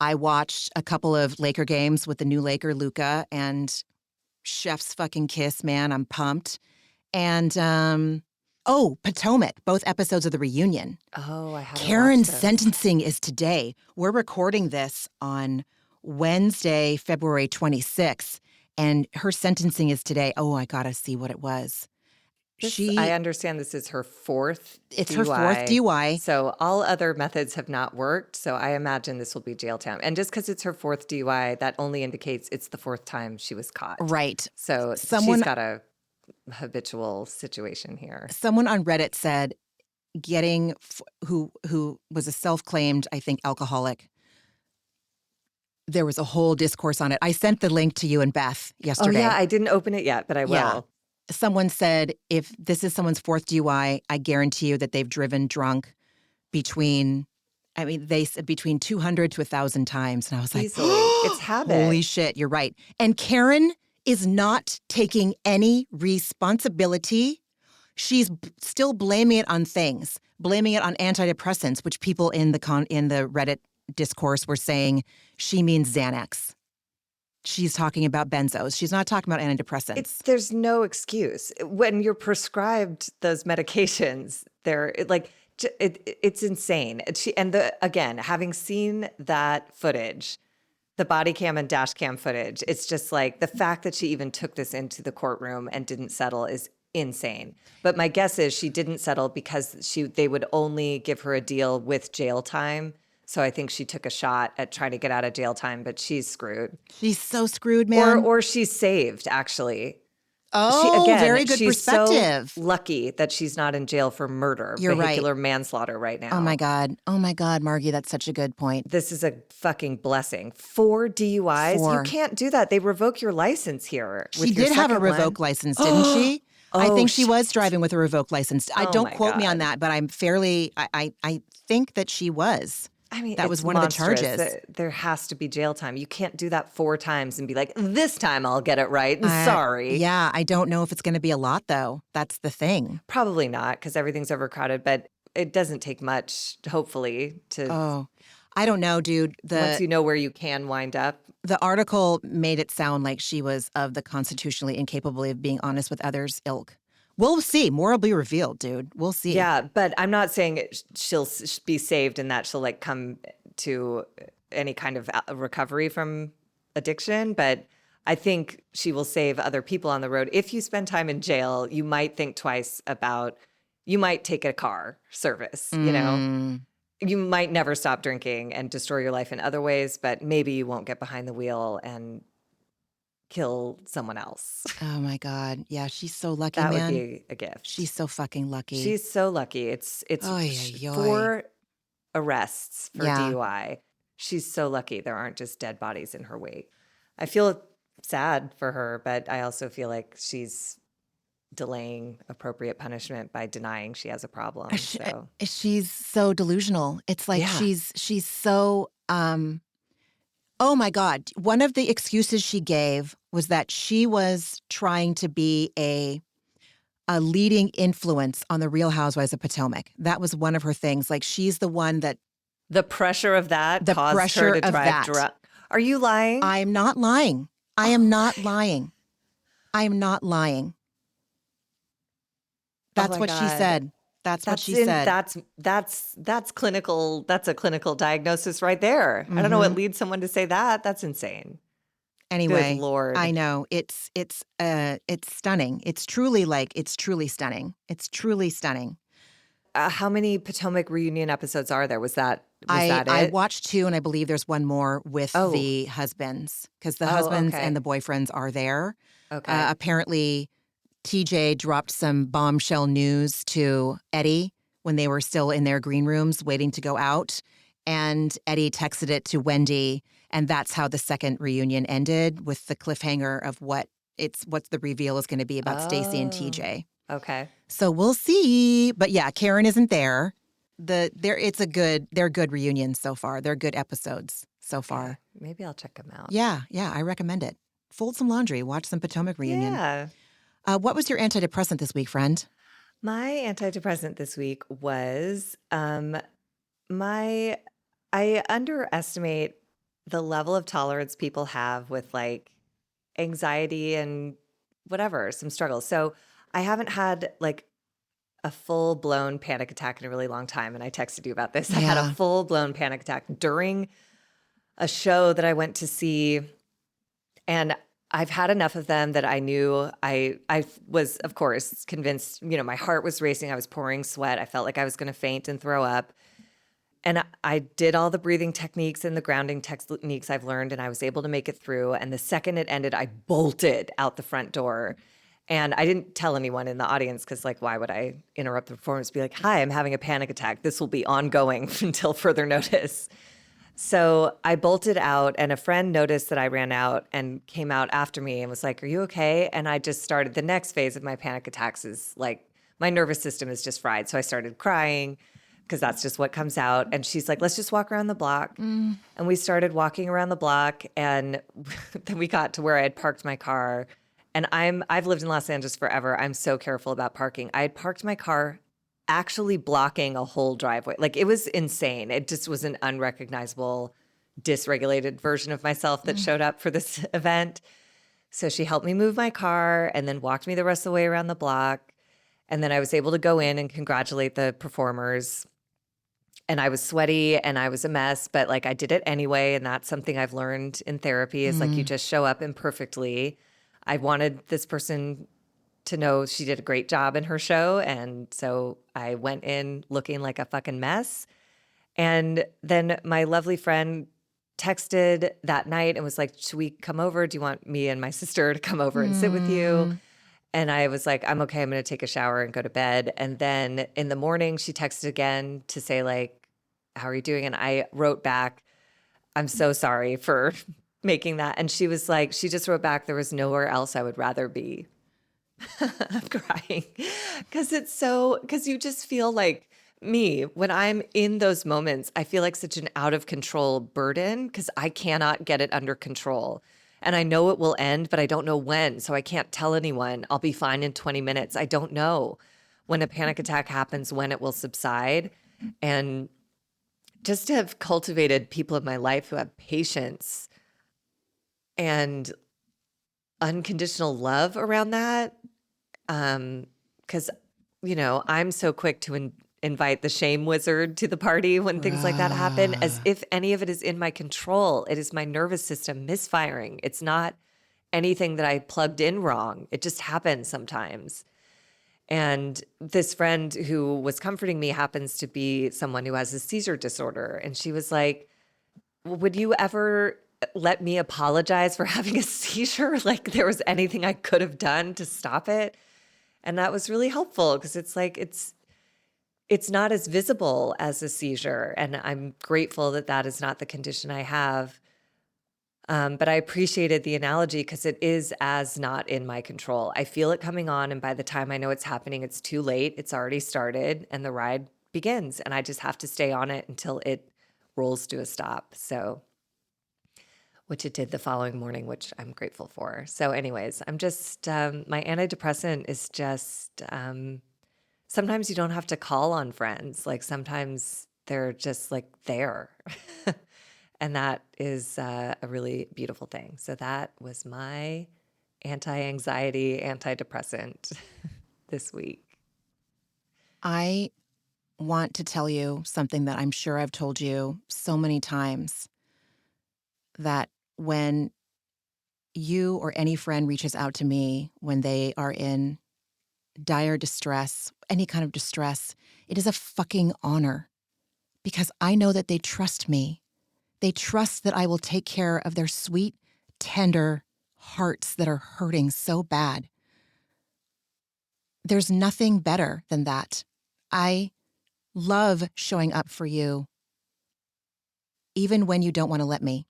Speaker 1: I watched a couple of Laker games with the new Laker, Luka, and chef's fucking kiss, man. I'm pumped. And, Potomac, both episodes of The Reunion.
Speaker 2: Oh, I haven't
Speaker 1: Karen's
Speaker 2: watched this.
Speaker 1: sentencing is today. We're recording this on Wednesday, February 26th, and her sentencing is today. Oh, I gotta see what it was.
Speaker 2: I understand this is her fourth DUI.
Speaker 1: It's her fourth DUI.
Speaker 2: So all other methods have not worked. So I imagine this will be jail time. And just because it's her fourth DUI, that only indicates it's the fourth time she was caught.
Speaker 1: Right.
Speaker 2: So she's got a habitual situation here.
Speaker 1: Someone on Reddit said who was a self-claimed, I think, alcoholic. There was a whole discourse on it. I sent the link to you and Beth yesterday.
Speaker 2: Oh, yeah. I didn't open it yet, but I will.
Speaker 1: Yeah. Someone said, if this is someone's fourth DUI, I guarantee you that they've driven drunk between 200 to 1,000 times. And I was like,
Speaker 2: easily. It's habit.
Speaker 1: Holy shit, you're right. And Karen is not taking any responsibility. She's still blaming it on things, blaming it on antidepressants, which people in the Reddit discourse were saying she means Xanax. She's talking about benzos. She's not talking about antidepressants.
Speaker 2: There's no excuse. When you're prescribed those medications, they're like, It's insane. Again, having seen that footage, the body cam and dash cam footage, it's just like the fact that she even took this into the courtroom and didn't settle is insane. But my guess is she didn't settle because they would only give her a deal with jail time. So I think she took a shot at trying to get out of jail time, but she's screwed.
Speaker 1: She's so screwed, man.
Speaker 2: Or she's saved, actually.
Speaker 1: Very good
Speaker 2: she's
Speaker 1: perspective.
Speaker 2: So lucky that she's not in jail for murder, vehicular manslaughter right now.
Speaker 1: Oh my God, Margie, that's such a good point.
Speaker 2: This is a fucking blessing. 4 DUIs? You can't do that. They revoke your license here.
Speaker 1: She did have a revoked license, didn't she? I think she was driving with a revoked license. Don't quote me on that, but I'm fairly, I think that she was.
Speaker 2: I mean,
Speaker 1: that was one of the charges.
Speaker 2: There has to be jail time. You can't do that 4 times and be like, this time I'll get it right. Sorry.
Speaker 1: Yeah, I don't know if it's going to be a lot, though. That's the thing.
Speaker 2: Probably not, because everything's overcrowded, but it doesn't take much, hopefully, to...
Speaker 1: Oh, I don't know, dude.
Speaker 2: Once you know where you can wind up.
Speaker 1: The article made it sound like she was of the constitutionally incapable of being honest with others ilk. We'll see. More will be revealed, dude. We'll see.
Speaker 2: Yeah, but I'm not saying she'll be saved and that she'll like come to any kind of recovery from addiction, but I think she will save other people on the road. If you spend time in jail, you might think twice about, you might take a car service, you know? You might never stop drinking and destroy your life in other ways, but maybe you won't get behind the wheel and kill someone else.
Speaker 1: Oh my God. Yeah, she's so lucky,
Speaker 2: man.
Speaker 1: That
Speaker 2: would be a gift.
Speaker 1: She's so fucking lucky.
Speaker 2: She's so lucky. It's 4 arrests for DUI. She's so lucky there aren't just dead bodies in her wake. I feel sad for her, but I also feel like she's delaying appropriate punishment by denying she has a problem. So
Speaker 1: she's so delusional. It's like she's so oh my God. One of the excuses she gave was that she was trying to be a leading influence on the Real Housewives of Potomac. That was one of her things. Like, she's the one that...
Speaker 2: The pressure of that caused her to drive drunk. Are you lying?
Speaker 1: I am not lying. I am not lying. I am not lying. That's what she said. That's what she said.
Speaker 2: That's clinical. That's a clinical diagnosis right there. I don't know what leads someone to say that. That's insane.
Speaker 1: Anyway,
Speaker 2: good Lord.
Speaker 1: I know it's stunning. It's truly stunning. It's truly stunning.
Speaker 2: How many Potomac reunion episodes are there? Was that it?
Speaker 1: I watched 2, and I believe there's one more with the husbands, because the husbands and the boyfriends are there.
Speaker 2: Okay.
Speaker 1: Apparently, TJ dropped some bombshell news to Eddie when they were still in their green rooms waiting to go out. And Eddie texted it to Wendy. And that's how the second reunion ended, with the cliffhanger of what the reveal is going to be about Stacey and TJ.
Speaker 2: Okay.
Speaker 1: So we'll see. But yeah, Karen isn't there. They're good reunions so far. They're good episodes so far.
Speaker 2: Maybe I'll check them out.
Speaker 1: Yeah, I recommend it. Fold some laundry, watch some Potomac reunion.
Speaker 2: Yeah.
Speaker 1: What was your antidepressant this week, friend?
Speaker 2: My antidepressant this week was I underestimate the level of tolerance people have with like anxiety and whatever, some struggles. So I haven't had like a full-blown panic attack in a really long time. And I texted you about this. I had a full-blown panic attack during a show that I went to see. And I've had enough of them that I knew I was, of course, convinced, my heart was racing. I was pouring sweat. I felt like I was going to faint and throw up. And I did all the breathing techniques and the grounding techniques I've learned, and I was able to make it through. And the second it ended, I bolted out the front door. And I didn't tell anyone in the audience because, like, why would I interrupt the performance? Be like, hi, I'm having a panic attack. This will be ongoing until further notice. So I bolted out, and a friend noticed that I ran out and came out after me and was like, are you okay? And I just started, the next phase of my panic attacks is like, my nervous system is just fried. So I started crying because that's just what comes out. And she's like, let's just walk around the block. And we started walking around the block, and then we got to where I had parked my car. And I've lived in Los Angeles forever. I'm so careful about parking. I had parked my car actually blocking a whole driveway. Like, it was insane. It just was an unrecognizable, dysregulated version of myself that showed up for this event. So she helped me move my car and then walked me the rest of the way around the block. And then I was able to go in and congratulate the performers. And I was sweaty and I was a mess, but like I did it anyway. And that's something I've learned in therapy is like you just show up imperfectly. I wanted this person to know she did a great job in her show. And so I went in looking like a fucking mess. And then my lovely friend texted that night and was like, should we come over? Do you want me and my sister to come over and sit with you? And I was like, I'm okay. I'm going to take a shower and go to bed. And then in the morning, she texted again to say like, how are you doing? And I wrote back, I'm so sorry for making that. And she was like, she just wrote back, there was nowhere else I would rather be. I'm crying because you just feel like me when I'm in those moments, I feel like such an out of control burden because I cannot get it under control. And I know it will end, but I don't know when. So I can't tell anyone I'll be fine in 20 minutes. I don't know when a panic attack happens, when it will subside. And just to have cultivated people in my life who have patience and unconditional love around that. Because, I'm so quick to invite the shame wizard to the party when things like that happen, as if any of it is in my control. It is my nervous system misfiring. It's not anything that I plugged in wrong. It just happens sometimes. And this friend who was comforting me happens to be someone who has a seizure disorder. And she was like, would you ever let me apologize for having a seizure? Like there was anything I could have done to stop it? And that was really helpful because it's like it's not as visible as a seizure. And I'm grateful that that is not the condition I have. But I appreciated the analogy because it is as not in my control. I feel it coming on. And by the time I know it's happening, it's too late. It's already started and the ride begins. And I just have to stay on it until it rolls to a stop. So, which it did the following morning, which I'm grateful for. So anyways, I'm just, my antidepressant is just, sometimes you don't have to call on friends. Like sometimes they're just like there. And that is a really beautiful thing. So that was my anti-anxiety antidepressant this week.
Speaker 1: I want to tell you something that I'm sure I've told you so many times, that when you or any friend reaches out to me when they are in dire distress, any kind of distress, it is a fucking honor because I know that they trust me. They trust that I will take care of their sweet, tender hearts that are hurting so bad. There's nothing better than that. I love showing up for you, even when you don't want to let me,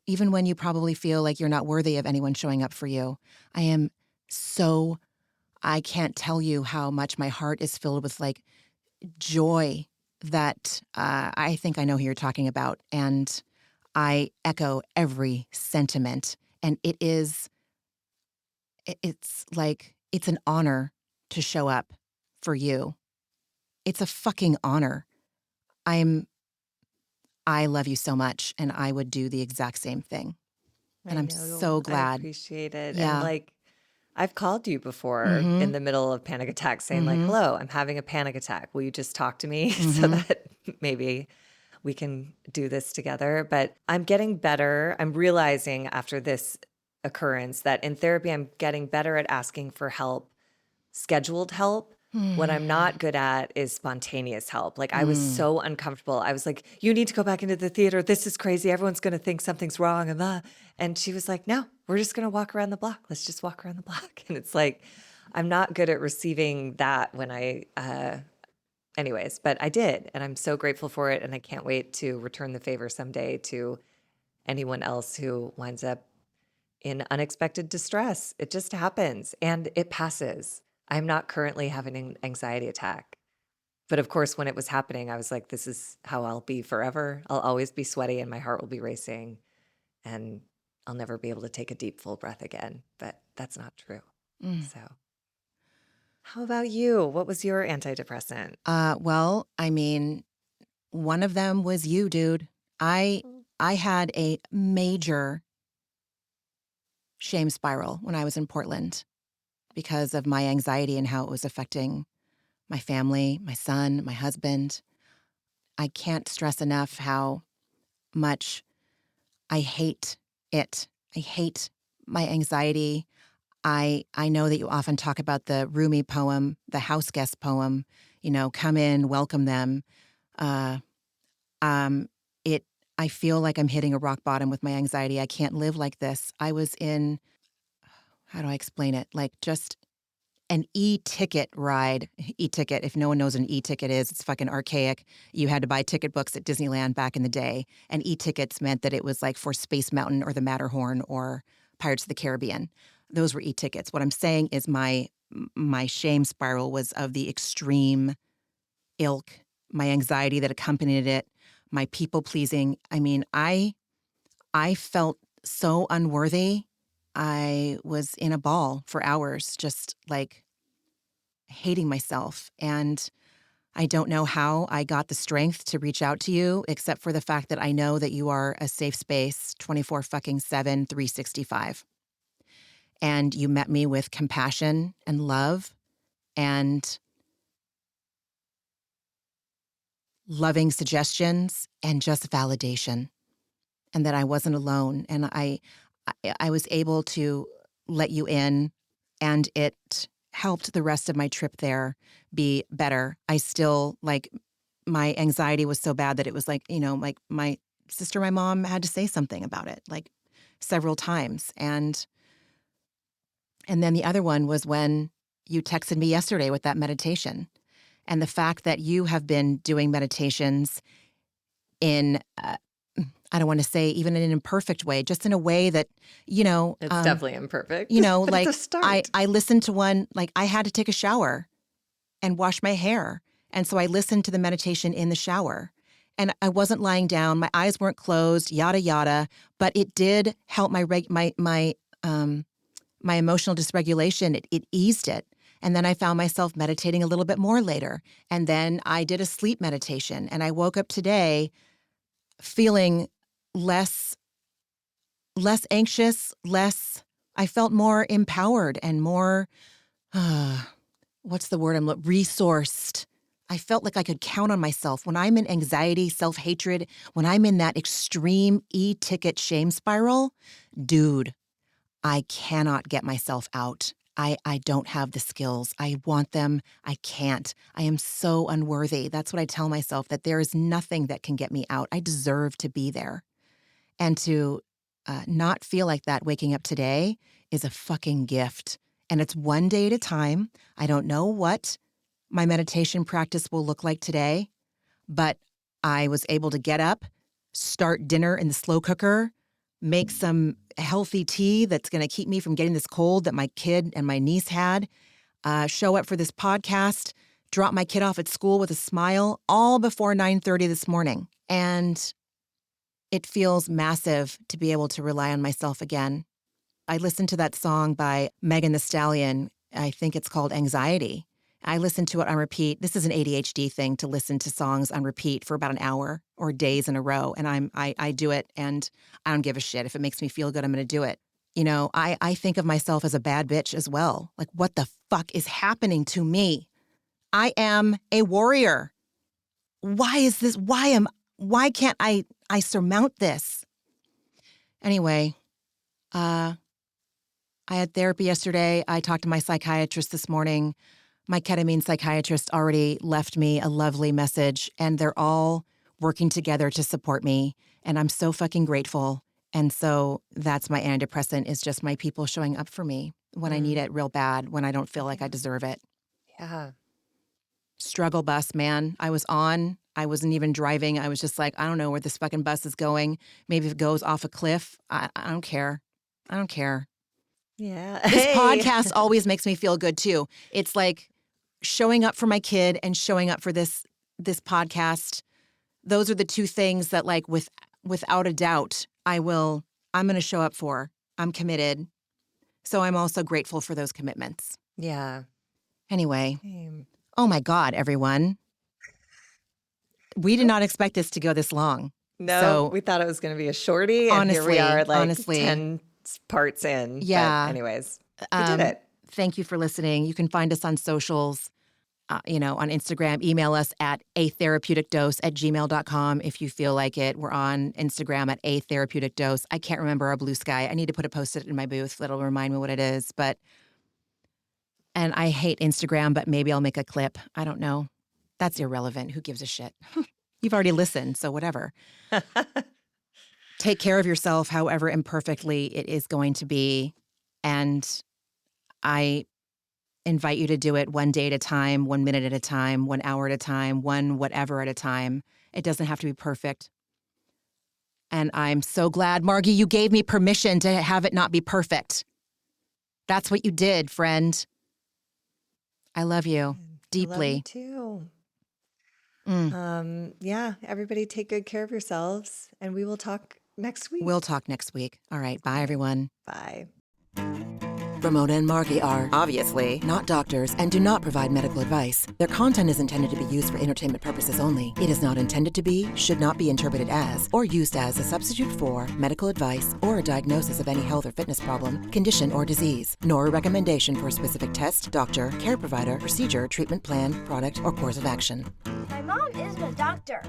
Speaker 1: even when you probably feel like you're not worthy of anyone showing up for you. I can't tell you how much my heart is filled with like joy that I think I know who you're talking about. And I echo every sentiment. And it's an honor to show up for you. It's a fucking honor. I love you so much, and I would do the exact same thing. And I'm so glad.
Speaker 2: I appreciate it.
Speaker 1: Yeah.
Speaker 2: And like, I've called you before in the middle of panic attacks saying like, hello, I'm having a panic attack. Will you just talk to me so that maybe we can do this together? But I'm getting better. I'm realizing after this occurrence that in therapy, I'm getting better at asking for help, scheduled help. What I'm not good at is spontaneous help. Like I was so uncomfortable. I was like, you need to go back into the theater. This is crazy. Everyone's going to think something's wrong. And she was like, no, we're just going to walk around the block. Let's just walk around the block. And it's like, I'm not good at receiving that when anyways, but I did. And I'm so grateful for it. And I can't wait to return the favor someday to anyone else who winds up in unexpected distress. It just happens and it passes. I'm not currently having an anxiety attack. But of course, when it was happening, I was like, this is how I'll be forever. I'll always be sweaty and my heart will be racing and I'll never be able to take a deep, full breath again. But that's not true. So how about you? What was your antidepressant?
Speaker 1: Well, I mean, one of them was you, dude. I had a major shame spiral when I was in Portland because of my anxiety and how it was affecting my family, my son, my husband. I can't stress enough how much I hate it. I hate my anxiety. I know that you often talk about the Rumi poem, the house guest poem, come in, welcome them. Uh, um, it, I feel like I'm hitting a rock bottom with my anxiety. I can't live like this. I was in, how do I explain it? Like just an e-ticket ride. E-ticket, if no one knows what an e-ticket is, it's fucking archaic. You had to buy ticket books at Disneyland back in the day. And e-tickets meant that it was like for Space Mountain or the Matterhorn or Pirates of the Caribbean. Those were e-tickets. What I'm saying is my shame spiral was of the extreme ilk, my anxiety that accompanied it, my people pleasing. I mean, I felt so unworthy. I was in a ball for hours, just like hating myself. And I don't know how I got the strength to reach out to you, except for the fact that I know that you are a safe space 24/7, 365. And you met me with compassion and love and loving suggestions and just validation, and that I wasn't alone. And I was able to let you in, and it helped the rest of my trip there be better. I still, like, my anxiety was so bad that it was like, like my sister, my mom had to say something about it, like several times. And then the other one was when you texted me yesterday with that meditation. And the fact that you have been doing meditations in, I don't want to say even in an imperfect way, just in a way that,
Speaker 2: It's definitely imperfect. But
Speaker 1: like
Speaker 2: it's a start.
Speaker 1: I listened to one, like I had to take a shower and wash my hair. And so I listened to the meditation in the shower. And I wasn't lying down. My eyes weren't closed, yada, yada. But it did help my emotional dysregulation. It eased it. And then I found myself meditating a little bit more later. And then I did a sleep meditation. And I woke up today feeling less anxious, I felt more empowered and more, what's the word resourced. I felt like I could count on myself. When I'm in anxiety, self-hatred, when I'm in that extreme e-ticket shame spiral, dude, I cannot get myself out. I don't have the skills. I want them. I can't. I am so unworthy. That's what I tell myself, that there is nothing that can get me out. I deserve to be there. And to not feel like that waking up today is a fucking gift. And it's one day at a time. I don't know what my meditation practice will look like today, but I was able to get up, start dinner in the slow cooker, make some healthy tea that's going to keep me from getting this cold that my kid and my niece had, show up for this podcast, drop my kid off at school with a smile, all before 9:30 this morning. And it feels massive to be able to rely on myself again. I listened to that song by Megan Thee Stallion. I think it's called Anxiety. I listened to it on repeat. This is an ADHD thing, to listen to songs on repeat for about an hour or days in a row. And I do it, and I don't give a shit. If it makes me feel good, I'm going to do it. I think of myself as a bad bitch as well. Like, what the fuck is happening to me? I am a warrior. Why is this? Why can't I surmount this? Anyway, I had therapy yesterday. I talked to my psychiatrist this morning. My ketamine psychiatrist already left me a lovely message, and they're all working together to support me. And I'm so fucking grateful. And so that's my antidepressant, is just my people showing up for me when I need it real bad, when I don't feel like I deserve it.
Speaker 2: Yeah.
Speaker 1: Struggle bus, man. I wasn't even driving. I was just like, I don't know where this fucking bus is going. Maybe if it goes off a cliff. I don't care. I don't care.
Speaker 2: Yeah.
Speaker 1: This podcast always makes me feel good too. It's like showing up for my kid and showing up for this podcast. Those are the two things that, like, without a doubt, I'm going to show up for. I'm committed. So I'm also grateful for those commitments.
Speaker 2: Yeah.
Speaker 1: Anyway. Oh my God, everyone. We did not expect this to go this long.
Speaker 2: No,
Speaker 1: so,
Speaker 2: we thought it was going to be a shorty, and
Speaker 1: honestly,
Speaker 2: here we are, like,
Speaker 1: honestly,
Speaker 2: 10 parts in.
Speaker 1: Yeah.
Speaker 2: But anyways, we did it.
Speaker 1: Thank you for listening. You can find us on socials. on Instagram. Email us at atherapeuticdose@gmail.com if you feel like it. We're on Instagram at A Therapeutic Dose. I can't remember our blue sky. I need to put a post-it in my booth that'll remind me what it is. And I hate Instagram, but maybe I'll make a clip. I don't know. That's irrelevant. Who gives a shit? You've already listened, so whatever. Take care of yourself, however imperfectly it is going to be. And I invite you to do it one day at a time, 1 minute at a time, 1 hour at a time, one whatever at a time. It doesn't have to be perfect. And I'm so glad, Margie, you gave me permission to have it not be perfect. That's what you did, friend. I love you deeply.
Speaker 2: I love you too. Everybody take good care of yourselves, and we will talk next week.
Speaker 1: We'll talk next week. All right. Bye, everyone.
Speaker 2: Bye.
Speaker 3: Ramona and Margie are obviously not doctors and do not provide medical advice. Their content is intended to be used for entertainment purposes only. It is not intended to be, should not be interpreted as, or used as a substitute for medical advice or a diagnosis of any health or fitness problem, condition, or disease, nor a recommendation for a specific test, doctor, care provider, procedure, treatment plan, product, or course of action.
Speaker 4: My mom isn't a doctor.